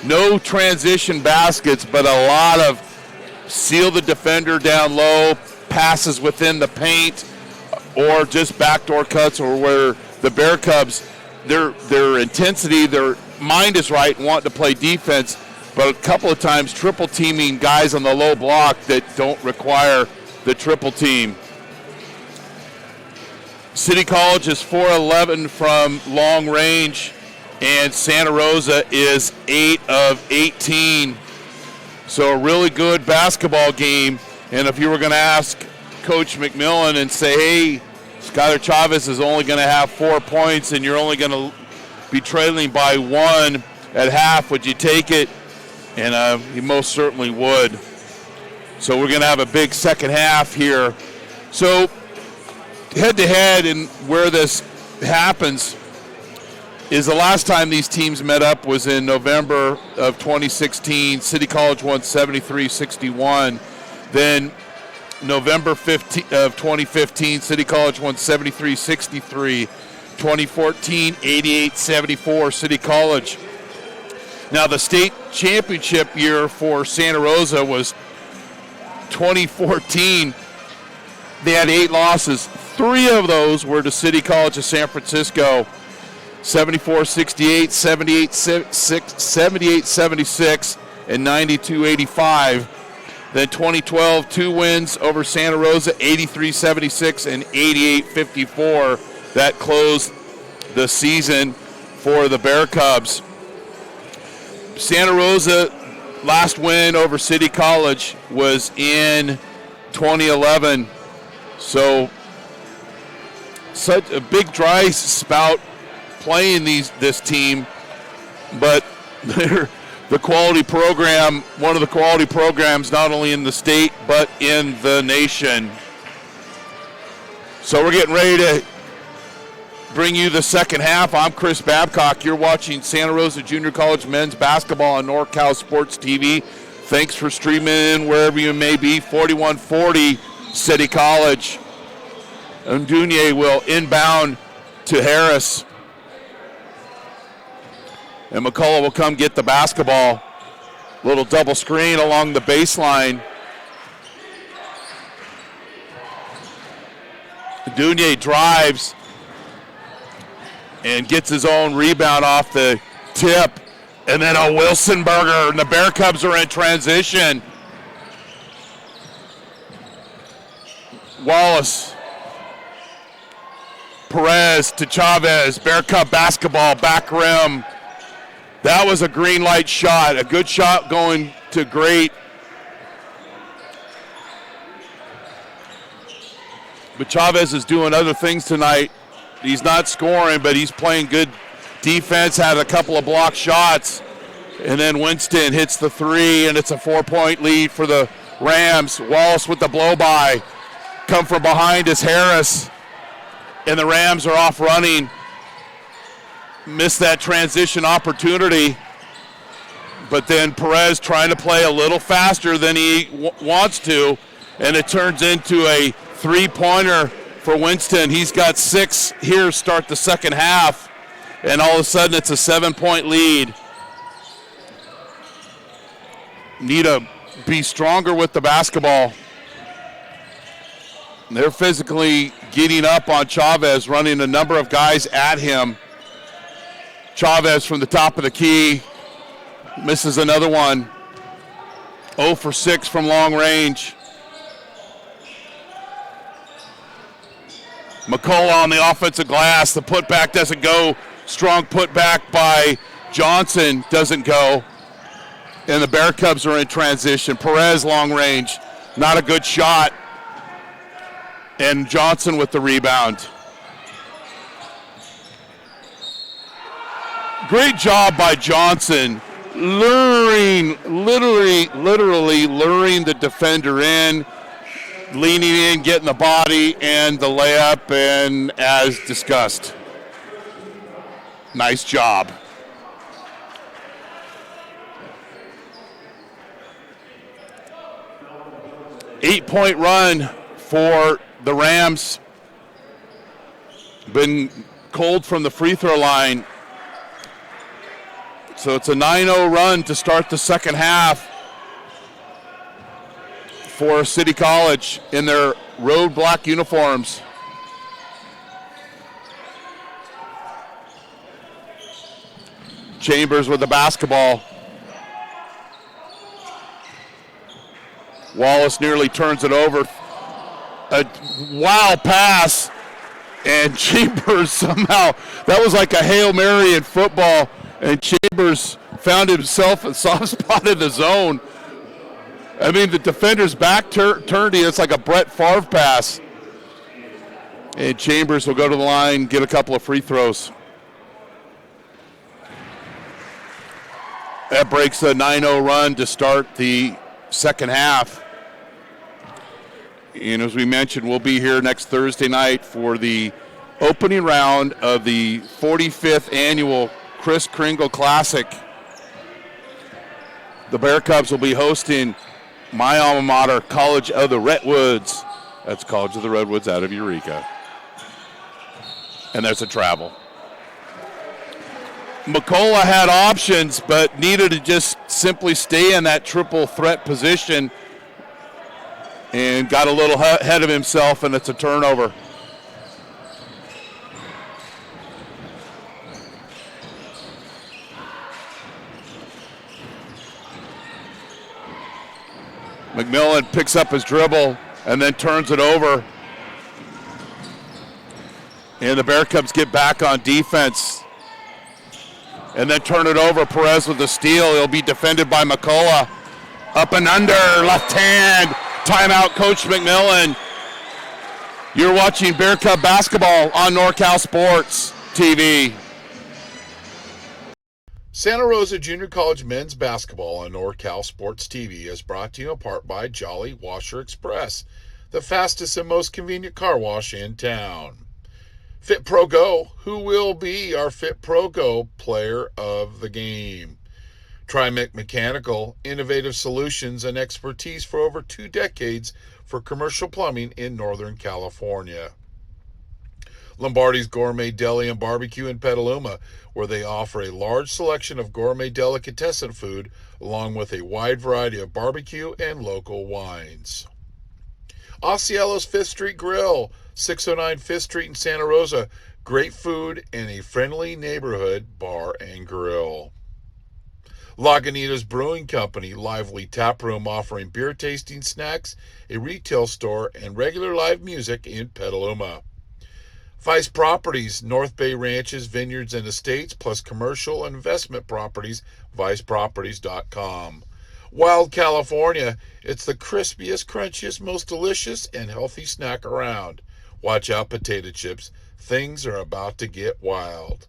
No transition baskets, but a lot of seal the defender down low, passes within the paint, or just backdoor cuts, or where the Bear Cubs, their intensity, their mind is right and want to play defense, but a couple of times triple teaming guys on the low block that don't require the triple team. City College is 4-11 from long range, and Santa Rosa is 8 of 18. So a really good basketball game. And if you were going to ask Coach McMillan and say, hey, Skylar Chavez is only going to have 4 points and you're only going to be trailing by 1 at half, would you take it? And he most certainly would. So we're going to have a big second half here. So head-to-head, and where this happens is the last time these teams met up was in November of 2016. City College won 73-61. Then November 15 of 2015, City College won 73-63. 2014, 88-74, City College. Now the state championship year for Santa Rosa was 2014. They had 8 losses. 3 of those were to City College of San Francisco. 74-68, 78-76, and 92-85. Then 2012, 2 wins over Santa Rosa, 83-76 and 88-54. That closed the season for the Bear Cubs. Santa Rosa last win over City College was in 2011. So such a big dry spout playing this team, but they're the quality program, one of the quality programs not only in the state but in the nation. So we're getting ready to bring you the second half. I'm Chris Babcock. You're watching Santa Rosa Junior College men's basketball on NorCal Sports TV. Thanks for streaming in wherever you may be. 41-40 City College. Ndunye will inbound to Harris. And McCullough will come get the basketball. Little double screen along the baseline. Ndunye drives. and gets his own rebound off the tip. And then a Wilson burger, and the Bear Cubs are in transition. Wallace. Perez to Chavez. Bear Cub basketball, back rim. That was a green light shot. A good shot going to great. But Chavez is doing other things tonight. He's not scoring, but he's playing good defense, had a couple of blocked shots. And then Winston hits the three, and it's a 4-point lead for the Rams. Wallace with the blow-by. Come from behind is Harris. And the Rams are off running. Missed that transition opportunity. But then Perez trying to play a little faster than he wants to. And it turns into a three-pointer for Winston. He's got 6 here to start the second half. And all of a sudden it's a 7-point lead. Need to be stronger with the basketball. They're physically getting up on Chavez, running a number of guys at him. Chavez from the top of the key misses another one. 0 for 6 from long range. McCullough on the offensive glass. The putback doesn't go. Strong putback by Johnson doesn't go. And the Bear Cubs are in transition. Perez long range. Not a good shot. And Johnson with the rebound. Great job by Johnson. Literally luring the defender in. Leaning in, getting the body and the layup, and as discussed. Nice job. Eight-point run for the Rams. Been cold from the free throw line. So it's a 9-0 run to start the second half for City College in their road black uniforms. Chambers with the basketball. Wallace nearly turns it over. A wild pass, and Chambers somehow, that was like a Hail Mary in football, and Chambers found himself a soft spot in the zone. I mean, the defender's back turned to you. It's like a Brett Favre pass. And Chambers will go to the line, get a couple of free throws. That breaks a 9-0 run to start the second half. And as we mentioned, we'll be here next Thursday night for the opening round of the 45th annual Kris Kringle Classic. The Bear Cubs will be hosting my alma mater, College of the Redwoods. That's College of the Redwoods out of Eureka. And there's a travel. McCullough had options, but needed to just simply stay in that triple threat position and got a little ahead of himself, and it's a turnover. McMillan picks up his dribble and then turns it over. And the Bear Cubs get back on defense. And then turn it over. Perez with the steal. He'll be defended by McCullough. Up and under, left hand. Timeout, Coach McMillan. You're watching Bear Cub basketball on NorCal Sports TV. Santa Rosa Junior College men's basketball on NorCal Sports TV is brought to you in part by Jolly Washer Express, the fastest and most convenient car wash in town. Fit Pro Go, who will be our Fit Pro Go player of the game? Trimec Mechanical, innovative solutions and expertise for over 2 decades for commercial plumbing in Northern California. Lombardi's Gourmet Deli and Barbecue in Petaluma, where they offer a large selection of gourmet delicatessen food, along with a wide variety of barbecue and local wines. Osceola's 5th Street Grill, 609 5th Street in Santa Rosa. Great food and a friendly neighborhood bar and grill. Lagunitas Brewing Company, lively tap room offering beer tasting snacks, a retail store, and regular live music in Petaluma. Vice Properties, North Bay Ranches, Vineyards, and Estates, plus commercial and investment properties, viceproperties.com. Wild California, it's the crispiest, crunchiest, most delicious, and healthy snack around. Watch out, potato chips. Things are about to get wild.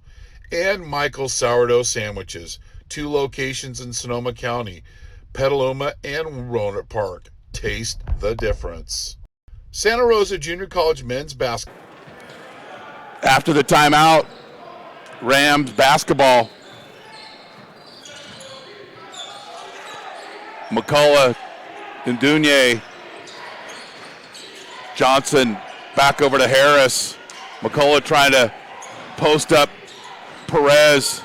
And Michael's Sourdough Sandwiches, 2 locations in Sonoma County, Petaluma and Roanoke Park. Taste the difference. Santa Rosa Junior College men's basketball. After the timeout, Rams basketball. McCullough, Ndunye, Johnson back over to Harris. McCullough trying to post up Perez.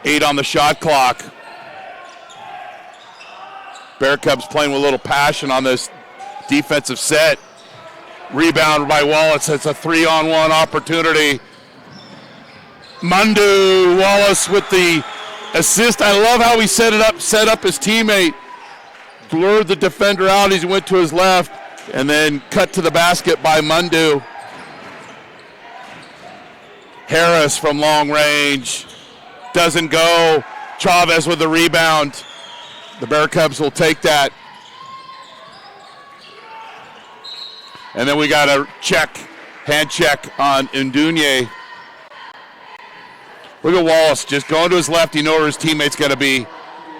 8 on the shot clock. Bear Cubs playing with a little passion on this defensive set. Rebound by Wallace. It's a 3-on-1 opportunity. Mundu, Wallace with the assist. I love how he set up his teammate. Lured the defender out as he went to his left, and then cut to the basket by Mundu. Harris from long range. Doesn't go. Chavez with the rebound. The Bear Cubs will take that. And then we got a hand check on Ndunye. Look at Wallace just going to his left. You know where his teammate's going to be.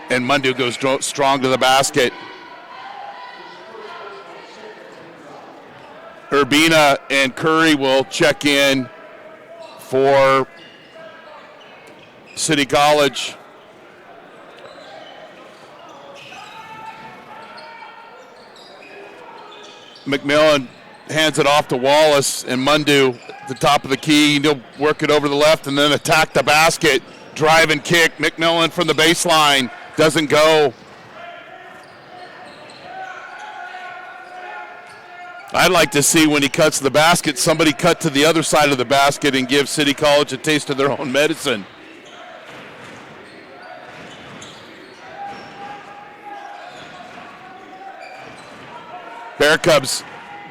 And Mundu goes strong to the basket. Urbina and Curry will check in for City College. McMillan hands it off to Wallace, and Mundu at the top of the key. He'll work it over the left and then attack the basket. Drive and kick. McMillan from the baseline. Doesn't go. I'd like to see when he cuts the basket, somebody cut to the other side of the basket and give City College a taste of their own medicine. Bear Cubs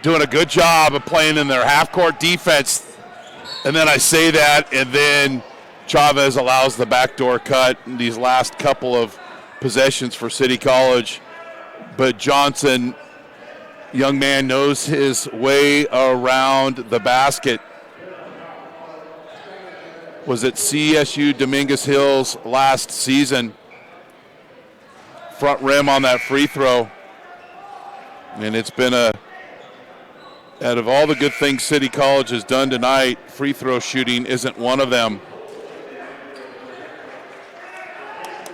doing a good job of playing in their half-court defense. And then I say that, and then Chavez allows the backdoor cut in these last couple of possessions for City College. But Johnson, young man, knows his way around the basket. Was at CSU Dominguez Hills last season. Front rim on that free throw. And it's been out of all the good things City College has done tonight, free throw shooting isn't one of them.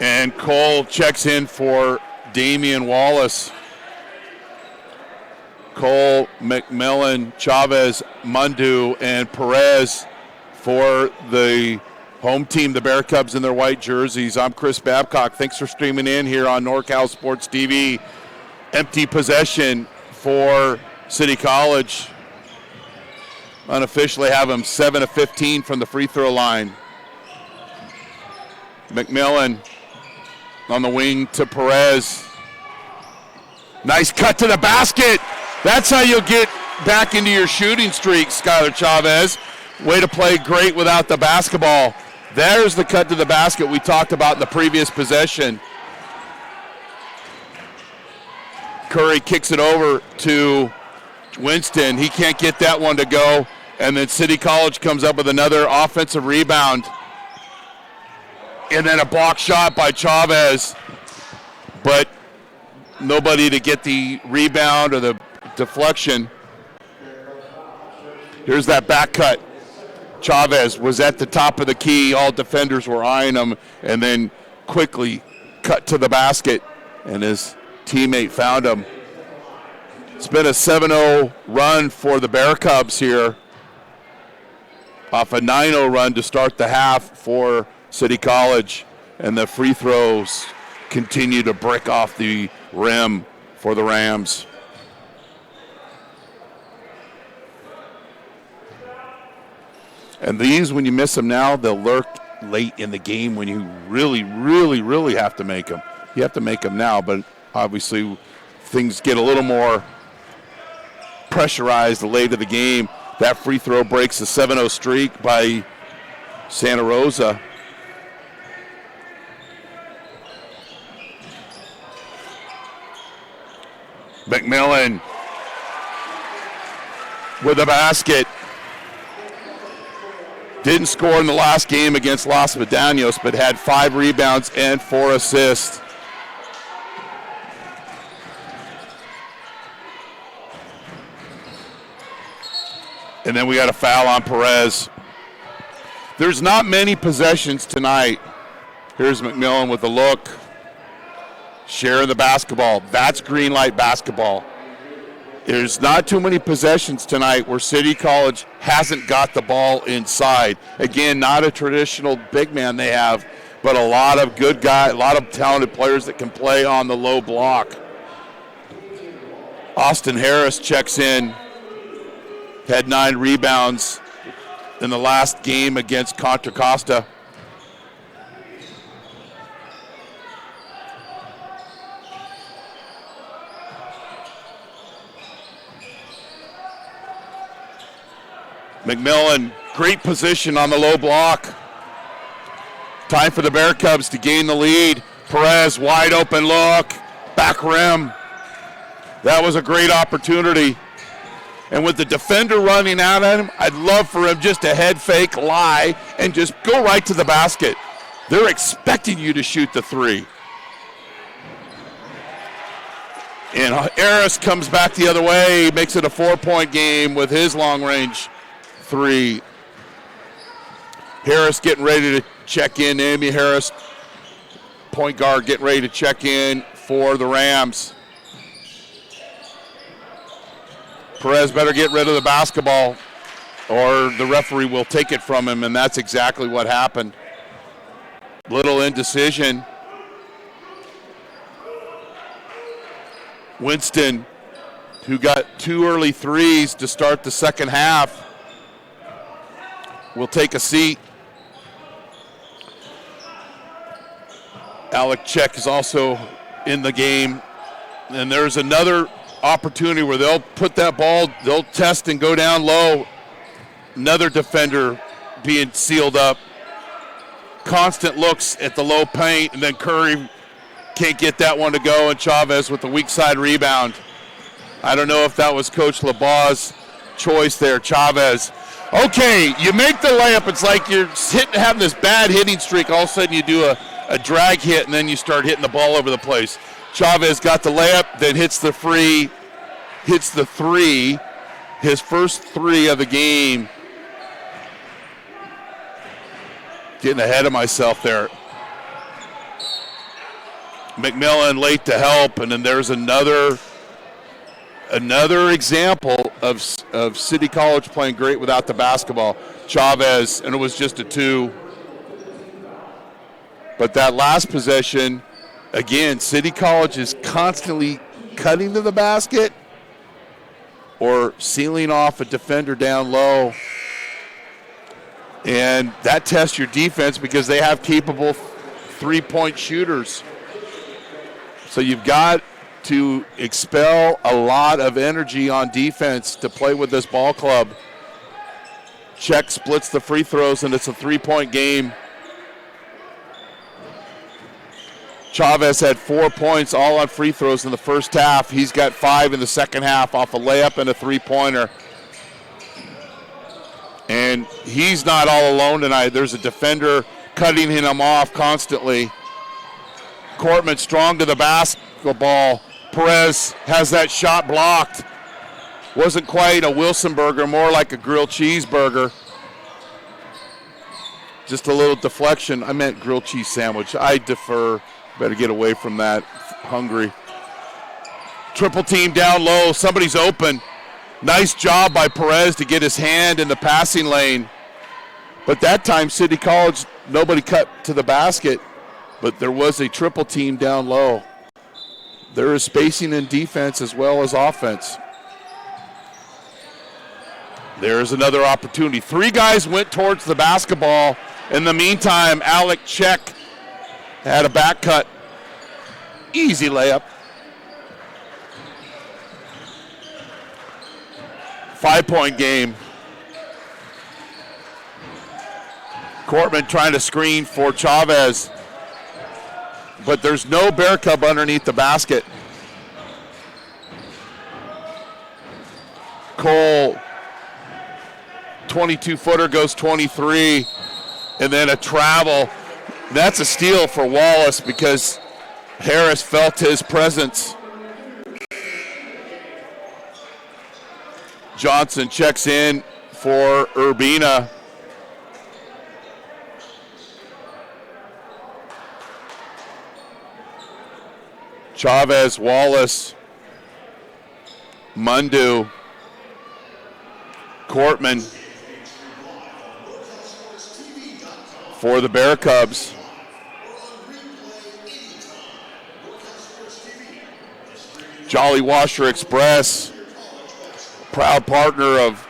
And Cole checks in for Damian Wallace. Cole, McMillan, Chavez, Mundu, and Perez for the home team, the Bear Cubs in their white jerseys. I'm Chris Babcock. Thanks for streaming in here on NorCal Sports TV. Empty possession for City College. Unofficially have them 7 of 15 from the free throw line. McMillan on the wing to Perez. Nice cut to the basket. That's how you'll get back into your shooting streak, Skylar Chavez. Way to play great without the basketball. There's the cut to the basket we talked about in the previous possession. Curry kicks it over to Winston. He can't get that one to go. And then City College comes up with another offensive rebound. And then a block shot by Chavez. But nobody to get the rebound or the deflection. Here's that back cut. Chavez was at the top of the key. All defenders were eyeing him. And then quickly cut to the basket. And his teammate found him. It's been a 7-0 run for the Bear Cubs here. Off a 9-0 run to start the half for City College. And the free throws continue to brick off the rim for the Rams. And these, when you miss them now, they'll lurk late in the game when you really, really, really have to make them. You have to make them now, but obviously things get a little more pressurized late in the game. That free throw breaks the 7-0 streak by Santa Rosa. McMillan with a basket. Didn't score in the last game against Los Medanos, but had 5 rebounds and 4 assists. And then we got a foul on Perez. There's not many possessions tonight. Here's McMillan with a look. Sharing the basketball. That's green light basketball. There's not too many possessions tonight where City College hasn't got the ball inside. Again, not a traditional big man they have, but a lot of good guys, a lot of talented players that can play on the low block. Austin Harris checks in. Had 9 rebounds in the last game against Contra Costa. McMillan, great position on the low block. Time for the Bear Cubs to gain the lead. Perez, wide open look, back rim. That was a great opportunity. And with the defender running out at him, I'd love for him just to head fake, lie, and just go right to the basket. They're expecting you to shoot the 3. And Harris comes back the other way, makes it a 4-point game with his long-range 3. Harris getting ready to check in. Amy Harris, point guard, getting ready to check in for the Rams. Perez better get rid of the basketball or the referee will take it from him, and that's exactly what happened. Little indecision. Winston, who got 2 early threes to start the second half, will take a seat. Alec Check is also in the game. And there's another opportunity where they'll put that ball, they'll test and go down low. Another defender being sealed up. Constant looks at the low paint, and then Curry can't get that one to go, and Chavez with the weak side rebound. I don't know if that was Coach LeBau's choice there. Chavez. Okay, you make the layup. It's like you're having this bad hitting streak. All of a sudden you do a drag hit, and then you start hitting the ball over the place. Chavez got the layup, then hits the 3, his first 3 of the game. Getting ahead of myself there. McMillan late to help, and then there's another example of City College playing great without the basketball. Chavez, and it was just a 2. But that last possession, again, City College is constantly cutting to the basket or sealing off a defender down low. And that tests your defense because they have capable 3-point shooters. So you've got to expel a lot of energy on defense to play with this ball club. Check splits the free throws, and it's a 3-point game. Chavez had 4 points, all on free throws in the first half. He's got 5 in the second half off a layup and a 3-pointer. And he's not all alone tonight. There's a defender cutting him off constantly. Cortman strong to the basketball. Perez has that shot blocked. Wasn't quite a Wilson burger, more like a grilled cheeseburger. Just a little deflection. I meant grilled cheese sandwich. I defer. Better get away from that. Hungry. Triple team down low. Somebody's open. Nice job by Perez to get his hand in the passing lane. But that time, City College, nobody cut to the basket. But there was a triple team down low. There is spacing in defense as well as offense. There's another opportunity. 3 guys went towards the basketball. In the meantime, Alec Check had a back cut. Easy layup. 5-point game. Cortman trying to screen for Chavez. But there's no Bear Cub underneath the basket. Cole, 22-footer, goes 23. And then a travel. That's a steal for Wallace because Harris felt his presence. Johnson checks in for Urbina. Chavez, Wallace, Mundu, Cortman for the Bear Cubs. Jolly Washer Express, proud partner of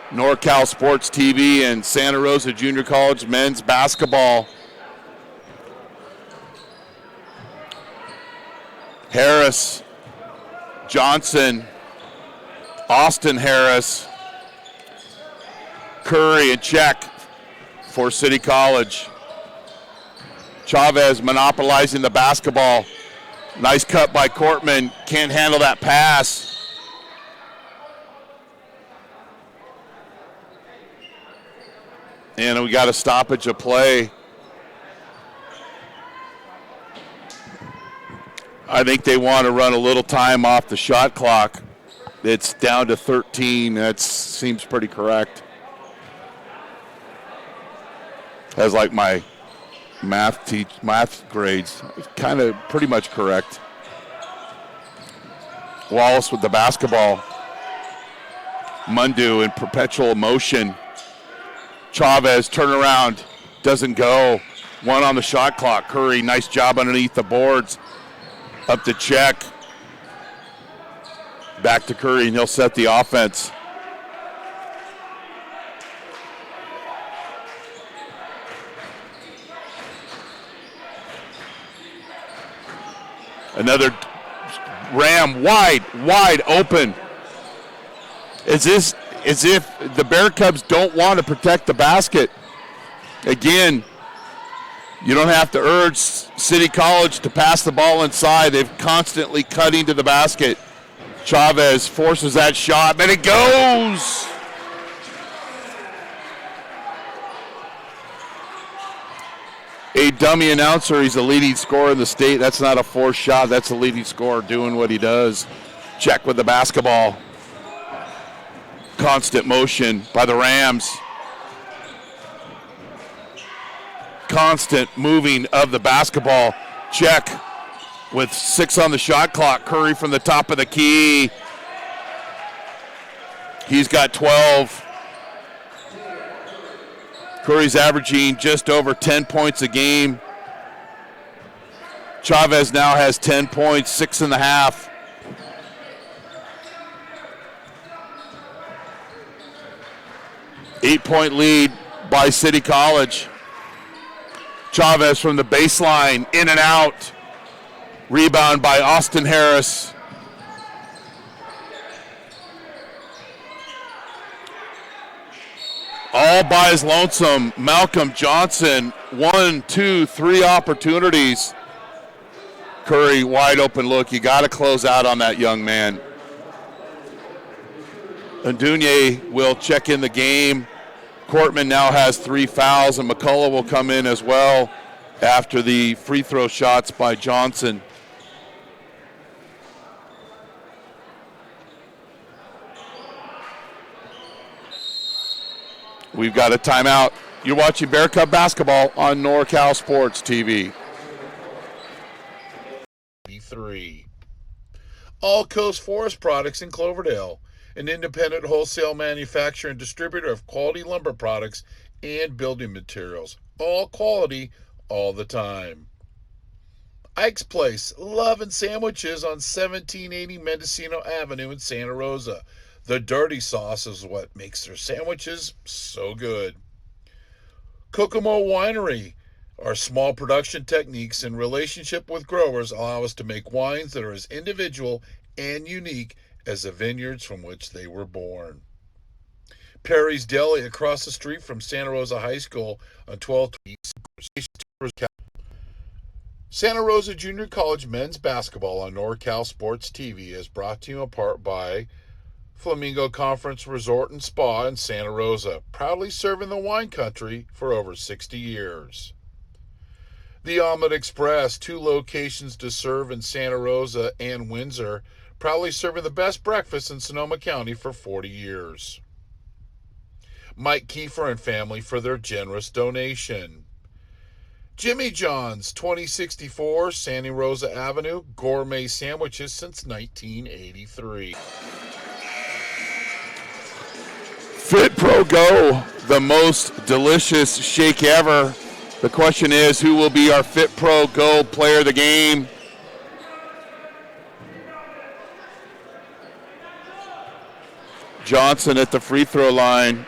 NorCal Sports TV and Santa Rosa Junior College men's basketball. Harris, Johnson, Austin Harris, Curry, and Check for City College. Chavez monopolizing the basketball. Nice cut by Cortman. Can't handle that pass. And we got a stoppage of play. I think they want to run a little time off the shot clock. It's down to 13. That seems pretty correct. That's like my math grades. Kind of pretty much correct. Wallace with the basketball. Mundu in perpetual motion. Chavez, turnaround, doesn't go. 1 on the shot clock. Curry, nice job underneath the boards. Up to Check. Back to Curry, and he'll set the offense. Another Ram wide open. As if the Bear Cubs don't want to protect the basket. Again, you don't have to urge City College to pass the ball inside. They've constantly cutting to the basket. Chavez forces that shot, and it goes. A dummy announcer, he's the leading scorer in the state. That's not a forced shot. That's the leading scorer doing what he does. Check with the basketball. Constant motion by the Rams. Constant moving of the basketball. Check with 6 on the shot clock. Curry from the top of the key. He's got 12. Curry's averaging just over 10 points a game. Chavez now has 10 points, 6.5. Eight-point lead by City College. Chavez from the baseline, in and out. Rebound by Austin Harris. All by his lonesome. Malcolm Johnson, 1, 2, 3 opportunities. Curry, wide open look. You got to close out on that young man. Ndunye will check in the game. Cortman now has 3 fouls, and McCullough will come in as well after the free throw shots by Johnson. We've got a timeout. You're watching Bear Cub basketball on NorCal Sports TV. 3. All Coast Forest Products in Cloverdale, an independent wholesale manufacturer and distributor of quality lumber products and building materials. All quality, all the time. Ike's Place, Love and Sandwiches on 1780 Mendocino Avenue in Santa Rosa. The dirty sauce is what makes their sandwiches so good. Kokomo Winery. Our small production techniques in relationship with growers allow us to make wines that are as individual and unique as the vineyards from which they were born. Perry's Deli across the street from Santa Rosa High School on 1220 Santa Rosa Junior College men's basketball on NorCal Sports TV is brought to you in part by Flamingo Conference Resort and Spa in Santa Rosa, proudly serving the wine country for over 60 years. The Omelet Express, 2 locations to serve in Santa Rosa and Windsor, proudly serving the best breakfast in Sonoma County for 40 years. Mike Kiefer and family for their generous donation. Jimmy John's, 2064 Santa Rosa Avenue, gourmet sandwiches since 1983. Fit Pro Go, the most delicious shake ever. The question is, who will be our Fit Pro Go player of the game? Johnson at the free throw line.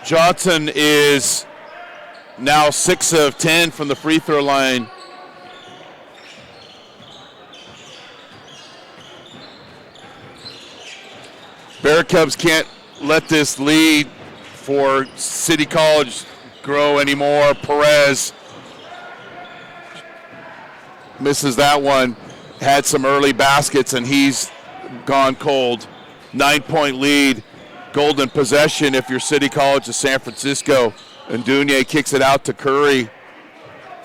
Johnson is now 6 of 10 from the free throw line. Bear Cubs can't let this lead for City College grow anymore. Perez misses that one. Had some early baskets, and he's gone cold. 9-point lead. Golden possession if you're City College of San Francisco. And Dunier kicks it out to Curry.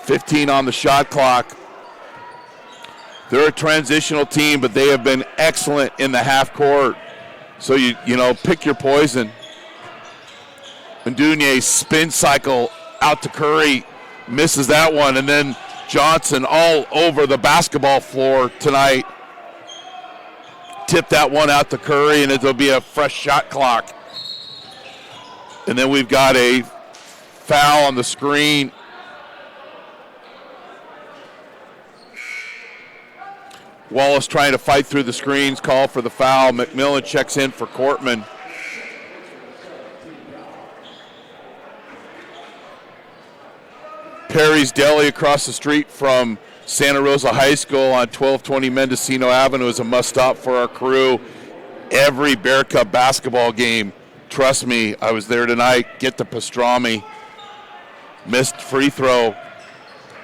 15 on the shot clock. They're a transitional team, but they have been excellent in the half court. So, you know, pick your poison. And Dunier spin cycle out to Curry. Misses that one. And then Johnson all over the basketball floor tonight. Tip that one out to Curry, and it'll be a fresh shot clock. And then we've got a foul on the screen. Wallace trying to fight through the screens, call for the foul. McMillan checks in for Cortman. Perry's Deli across the street from Santa Rosa High School on 1220 Mendocino Avenue is a must-stop for our crew. Every Bear Cub basketball game, trust me, I was there tonight. Get the pastrami. Missed free throw.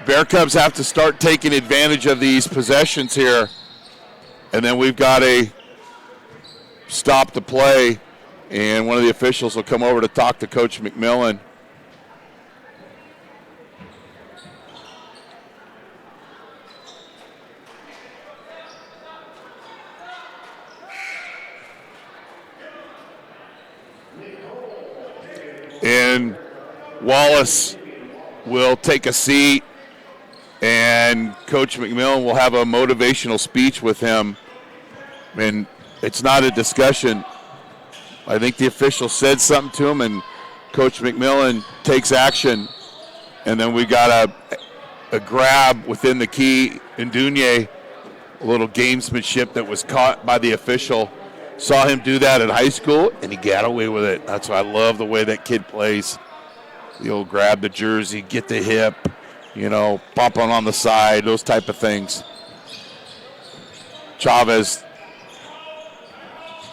Bear Cubs have to start taking advantage of these possessions here. And then we've got a stop the play, and one of the officials will come over to talk to Coach McMillan. And Wallace will take a seat, and Coach McMillan will have a motivational speech with him. And it's not a discussion. I think the official said something to him, and Coach McMillan takes action. And then we got a grab within the key in Dunier, a little gamesmanship that was caught by the official. Saw him do that at high school, and he got away with it. That's why I love the way that kid plays. He'll grab the jersey, get the hip, you know, bump on the side, those type of things. Chavez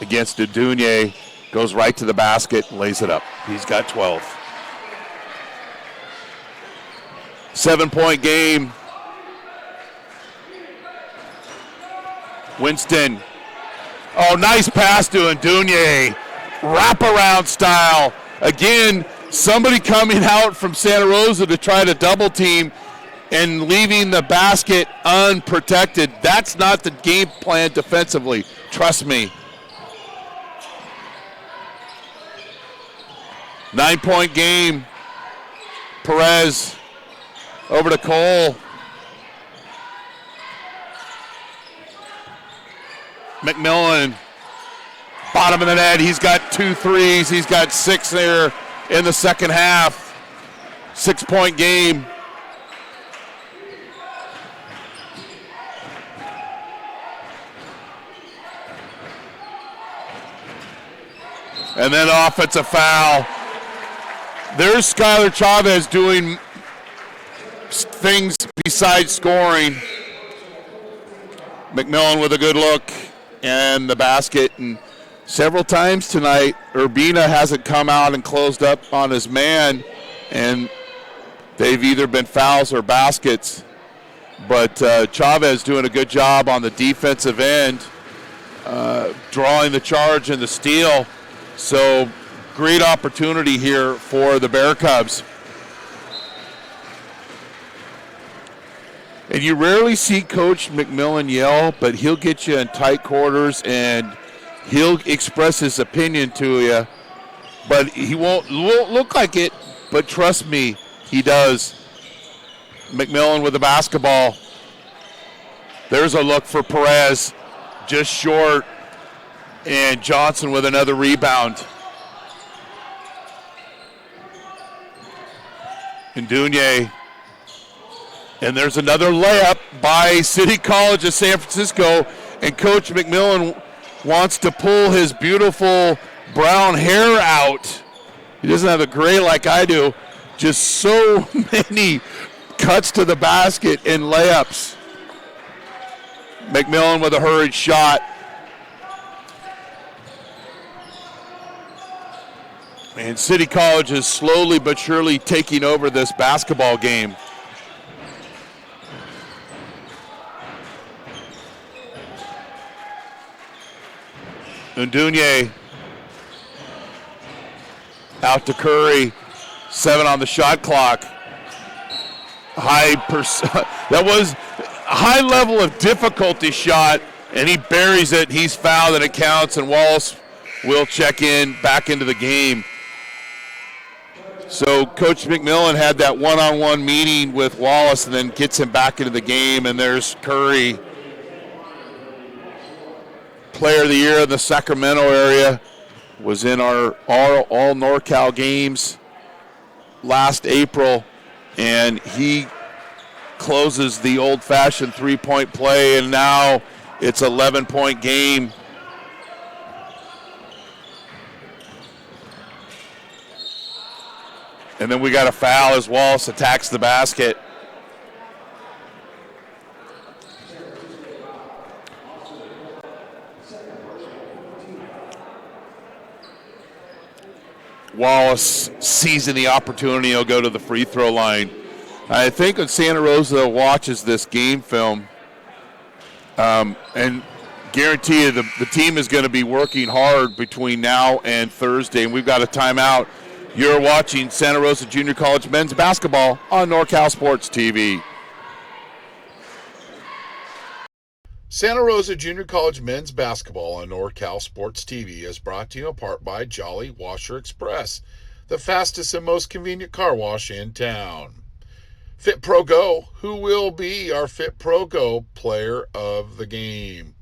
against Dunier goes right to the basket, lays it up. He's got 12. 7-point game. Winston. Oh, nice pass to Dunier. Wraparound style. Again, somebody coming out from Santa Rosa to try to double team and leaving the basket unprotected. That's not the game plan defensively. Trust me. 9-point game. Perez over to Cole. McMillan, bottom of the net. He's got 2 threes. He's got 6 there in the second half. 6-point game. And then offensive foul. There's Skylar Chavez doing things besides scoring. McMillan with a good look and the basket. And several times tonight, Urbina hasn't come out and closed up on his man, and they've either been fouls or baskets. But Chavez doing a good job on the defensive end, drawing the charge and the steal. So great opportunity here for the Bear Cubs. And you rarely see Coach McMillan yell, but he'll get you in tight quarters and he'll express his opinion to you. But he won't look like it, but trust me, he does. McMillan with the basketball. There's a look for Perez, just short. And Johnson with another rebound. And Dunye. And there's another layup by City College of San Francisco. And Coach McMillan wants to pull his beautiful brown hair out. He doesn't have a gray like I do. Just so many cuts to the basket and layups. McMillan with a hurried shot. And City College is slowly but surely taking over this basketball game. Ndunye out to Curry. 7 on the shot clock. That was a high level of difficulty shot, and he buries it. He's fouled, and it counts, and Wallace will check in back into the game. So Coach McMillan had that one-on-one meeting with Wallace and then gets him back into the game, and there's Curry. Player of the Year in the Sacramento area, was in our all NorCal games last April, and he closes the old-fashioned three-point play, and now it's an 11-point game. And then we got a foul as Wallace attacks the basket. Wallace seizing the opportunity, he'll go to the free throw line. I think when Santa Rosa watches this game film, and guarantee you the team is going to be working hard between now and Thursday, and we've got a timeout. You're watching Santa Rosa Junior College men's basketball on NorCal Sports TV. Santa Rosa Junior College men's basketball on NorCal Sports TV is brought to you in part by Jolly Washer Express, the fastest and most convenient car wash in town. Fit Pro Go, who will be our Fit Pro Go player of the game?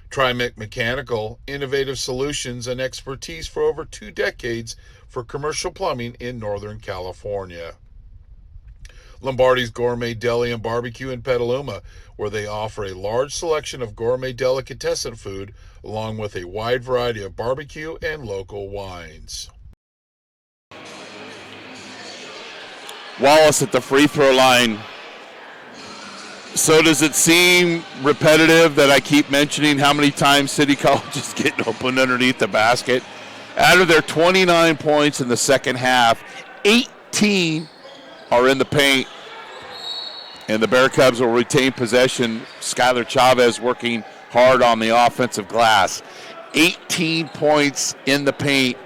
Trimec Mechanical, innovative solutions and expertise for over 2 decades for commercial plumbing in Northern California. Lombardi's Gourmet Deli and Barbecue in Petaluma, where they offer a large selection of gourmet delicatessen food, along with a wide variety of barbecue and local wines. Wallace at the free throw line. So does it seem repetitive that I keep mentioning how many times City College is getting open underneath the basket? Out of their 29 points in the second half, 18 are in the paint. And the Bear Cubs will retain possession. Skylar Chavez working hard on the offensive glass. 18 points in the paint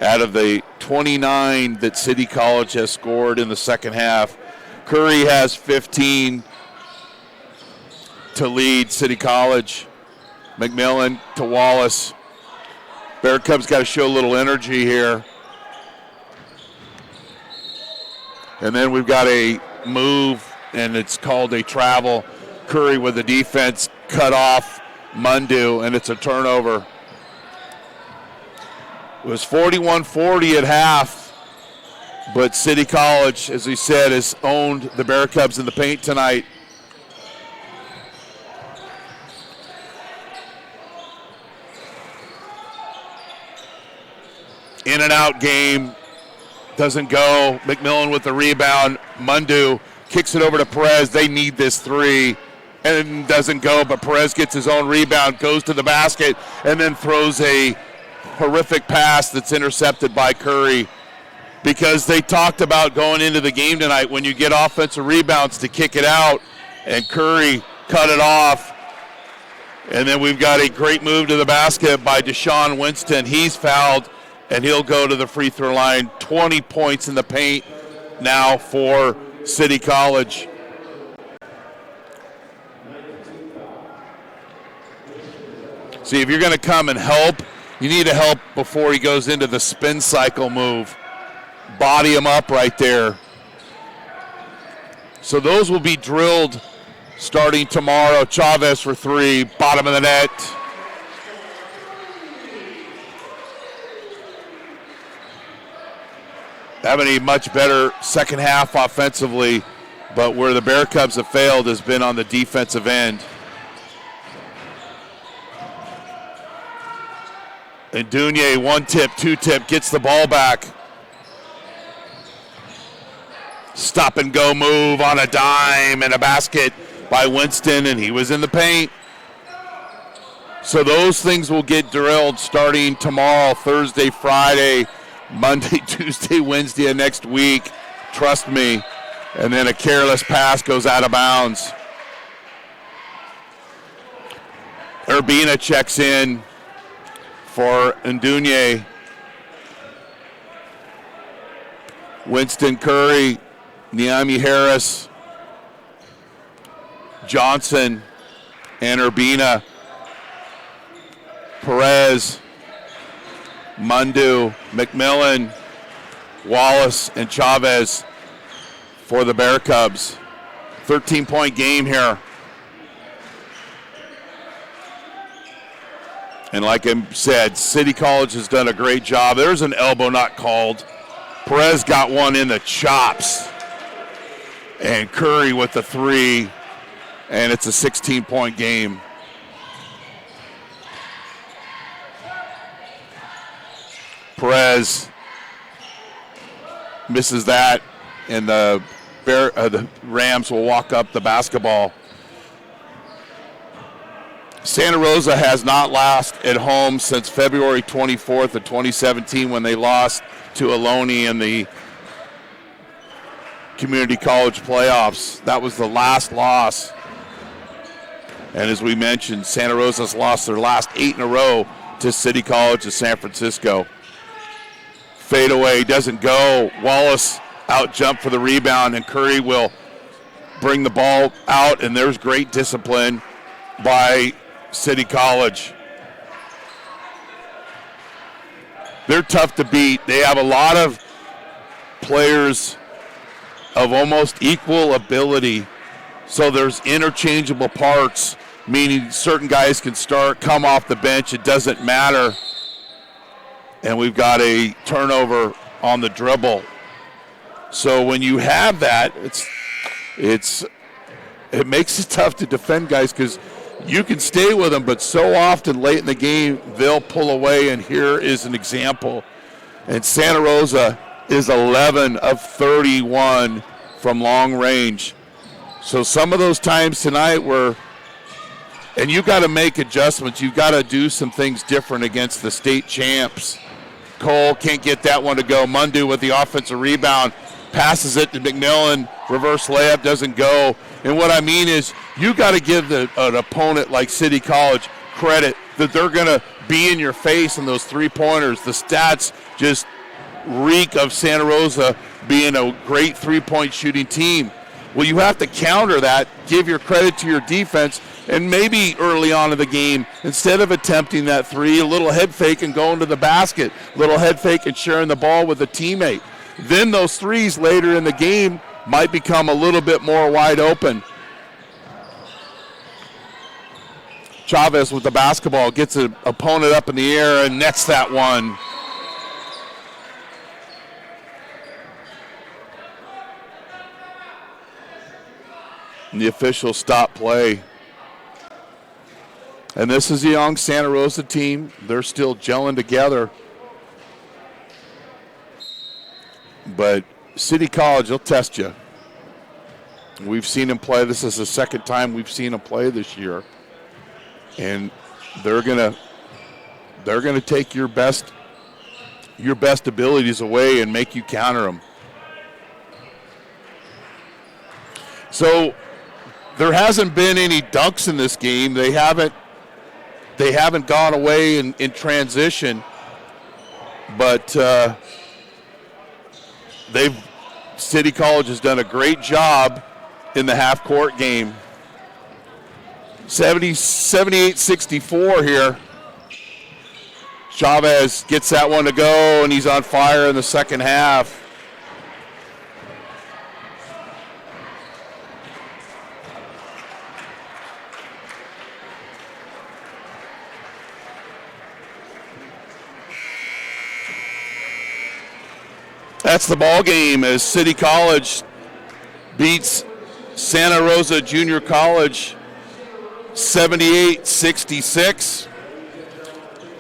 out of the 29 that City College has scored in the second half. Curry has 15 to lead City College. McMillan to Wallace. Bear Cubs got to show a little energy here. And then we've got a move, and it's called a travel. Curry with the defense cut off Mundu, and it's a turnover. It was 41-40 at half, but City College, as we said, has owned the Bear Cubs in the paint tonight. In and out game. Doesn't go. McMillan with the rebound. Mundu kicks it over to Perez. They need this three. And doesn't go, but Perez gets his own rebound, goes to the basket, and then throws a horrific pass that's intercepted by Curry. Because they talked about going into the game tonight when you get offensive rebounds to kick it out, and Curry cut it off. And then we've got a great move to the basket by Deshaun Winston. He's fouled, and he'll go to the free throw line. 20 points in the paint now for City College. See, if you're going to come and help, you need to help before he goes into the spin cycle move. Body him up right there. So those will be drilled starting tomorrow. Chavez for three, bottom of the net. Having a much better second half offensively, but where the Bear Cubs have failed has been on the defensive end. And Dunier, one tip, two tip, gets the ball back. Stop and go move on a dime and a basket by Winston, and he was in the paint. So those things will get drilled starting tomorrow, Thursday, Friday, Monday, Tuesday, Wednesday of next week. Trust me. And then a careless pass goes out of bounds. Urbina checks in for Ndunye. Winston, Curry, Niami Harris, Johnson, and Urbina. Perez, Mundu, McMillan, Wallace, and Chavez for the Bear Cubs. 13-point game here. And like I said, City College has done a great job. There's an elbow not called. Perez got one in the chops. And Curry with the three. And it's a 16-point game. Perez misses that, and the Rams will walk up the basketball. Santa Rosa has not lost at home since February 24th of 2017 when they lost to Ohlone in the Community College playoffs. That was the last loss. And as we mentioned, Santa Rosa's lost their last 8 in a row to City College of San Francisco. Fadeaway doesn't go. Wallace out jump for the rebound, and Curry will bring the ball out, and there's great discipline by City College. They're tough to beat. They have a lot of players of almost equal ability, so there's interchangeable parts, meaning certain guys can start, come off the bench, it doesn't matter. And we've got a turnover on the dribble. So when you have that, it makes it tough to defend guys because you can stay with them, but so often late in the game, they'll pull away, and here is an example. And Santa Rosa is 11 of 31 from long range. So some of those times tonight were, and you got to make adjustments. You've got to do some things different against the state champs. Cole can't get that one to go. Mundu with the offensive rebound, passes it to McMillan. Reverse layup doesn't go. And what I mean is you got to give an opponent like City College credit that they're going to be in your face on those three-pointers. The stats just reek of Santa Rosa being a great three-point shooting team. Well, you have to counter that, give your credit to your defense, and maybe early on in the game, instead of attempting that three, a little head fake and going to the basket, little head fake and sharing the ball with a teammate. Then those threes later in the game might become a little bit more wide open. Chavez with the basketball gets an opponent up in the air and nets that one. And the officials stop play. And this is a young Santa Rosa team. They're still gelling together. But City College, they'll test you. We've seen him play. This is the second time we've seen him play this year. And they're gonna take your best abilities away and make you counter them. So there hasn't been any dunks in this game. They haven't gone away in transition, but City College has done a great job in the half-court game. 78-64 here. Chavez gets that one to go, and he's on fire in the second half. That's the ball game as City College beats Santa Rosa Junior College 78-66.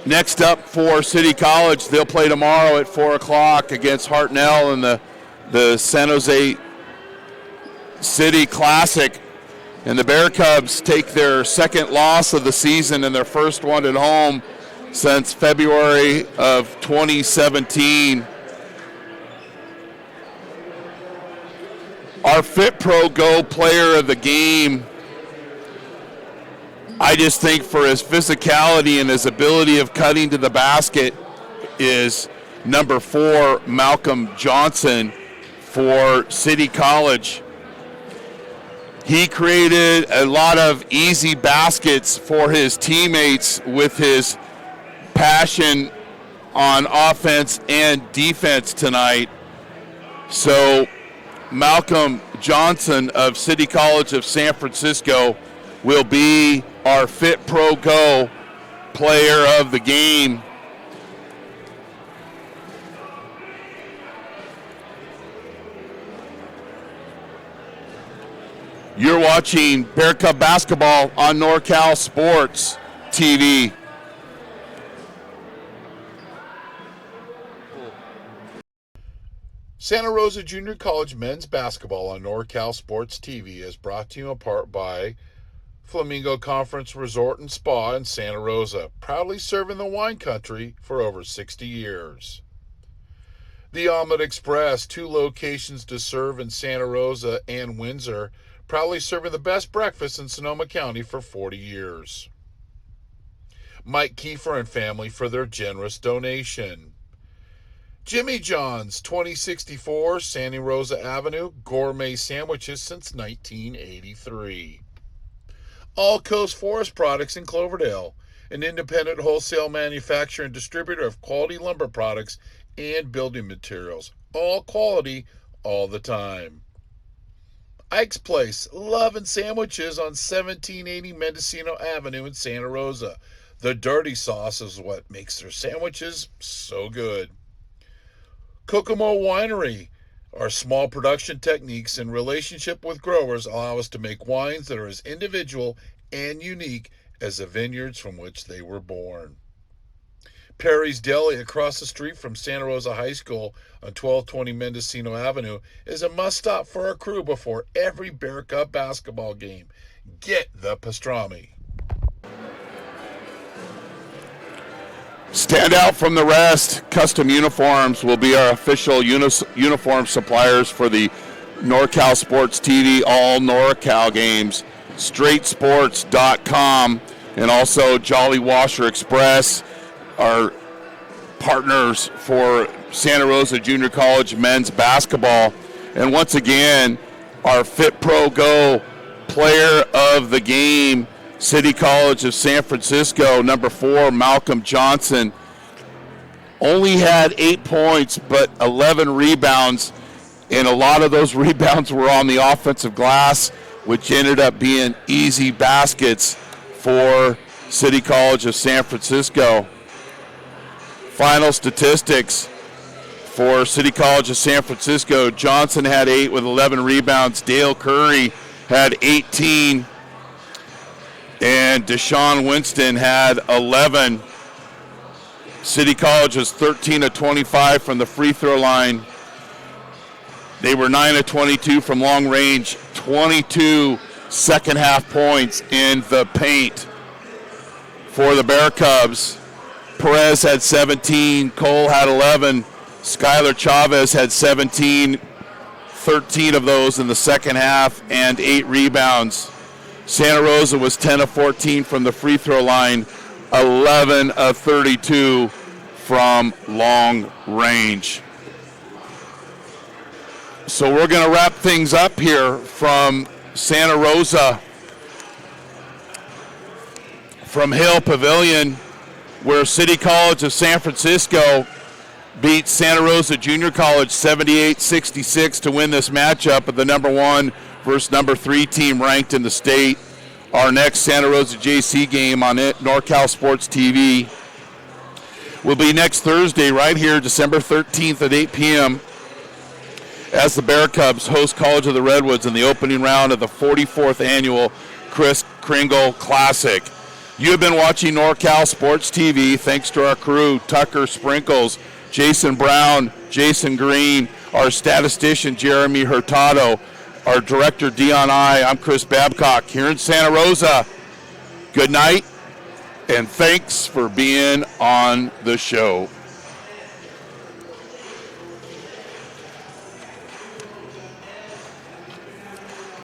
Next up for City College, they'll play tomorrow at 4 o'clock against Hartnell in the San Jose City Classic. And the Bear Cubs take their second loss of the season and their first one at home since February of 2017. Our Fit Pro Go player of the game, I just think for his physicality and his ability of cutting to the basket, is number 4, Malcolm Johnson for City College. He created a lot of easy baskets for his teammates with his passion on offense and defense tonight. So Malcolm Johnson of City College of San Francisco will be our Fit Pro Go player of the game. You're watching Bear Cub basketball on NorCal Sports TV. Santa Rosa Junior College men's basketball on NorCal Sports TV is brought to you in part by Flamingo Conference Resort and Spa in Santa Rosa, proudly serving the wine country for over 60 years. The Omelet Express, 2 locations to serve in Santa Rosa and Windsor, proudly serving the best breakfast in Sonoma County for 40 years. Mike Kiefer and family for their generous donation. Jimmy John's, 2064 Santa Rosa Avenue, gourmet sandwiches since 1983. All Coast Forest Products in Cloverdale, an independent wholesale manufacturer and distributor of quality lumber products and building materials. All quality, all the time. Ike's Place, Love and Sandwiches on 1780 Mendocino Avenue in Santa Rosa. The dirty sauce is what makes their sandwiches so good. Kokomo Winery. Our small production techniques and relationship with growers allow us to make wines that are as individual and unique as the vineyards from which they were born. Perry's Deli across the street from Santa Rosa High School on 1220 Mendocino Avenue is a must-stop for our crew before every Bear Cub basketball game. Get the pastrami. Stand out from the rest. Custom Uniforms will be our official uniform suppliers for the NorCal Sports TV all NorCal games. StraightSports.com and also Jolly Washer Express are partners for Santa Rosa Junior College men's basketball. And once again, our Fit Pro Go player of the game, City College of San Francisco, number 4, Malcolm Johnson, only had 8 points but 11 rebounds, and a lot of those rebounds were on the offensive glass, which ended up being easy baskets for City College of San Francisco. Final statistics for City College of San Francisco: Johnson had 8 with 11 rebounds. Dale Curry had 18. And Deshaun Winston had 11. City College was 13 of 25 from the free throw line. They were 9 of 22 from long range, 22 second half points in the paint for the Bear Cubs. Perez had 17, Cole had 11, Skylar Chavez had 17, 13 of those in the second half, and 8 rebounds. Santa Rosa was 10 of 14 from the free throw line, 11 of 32 from long range. So we're going to wrap things up here from Santa Rosa, from Hale Pavilion, where City College of San Francisco beat Santa Rosa Junior College 78-66 to win this matchup of the number 1 versus number 3 team ranked in the state. Our next Santa Rosa JC game on NorCal Sports TV will be next Thursday right here, December 13th at 8 p.m. as the Bear Cubs host College of the Redwoods in the opening round of the 44th annual Kris Kringle Classic. You have been watching NorCal Sports TV. Thanks to our crew, Tucker Sprinkles, Jason Brown, Jason Green, our statistician, Jeremy Hurtado, our director, Dion I. I'm Chris Babcock here in Santa Rosa. Good night, and thanks for being on the show.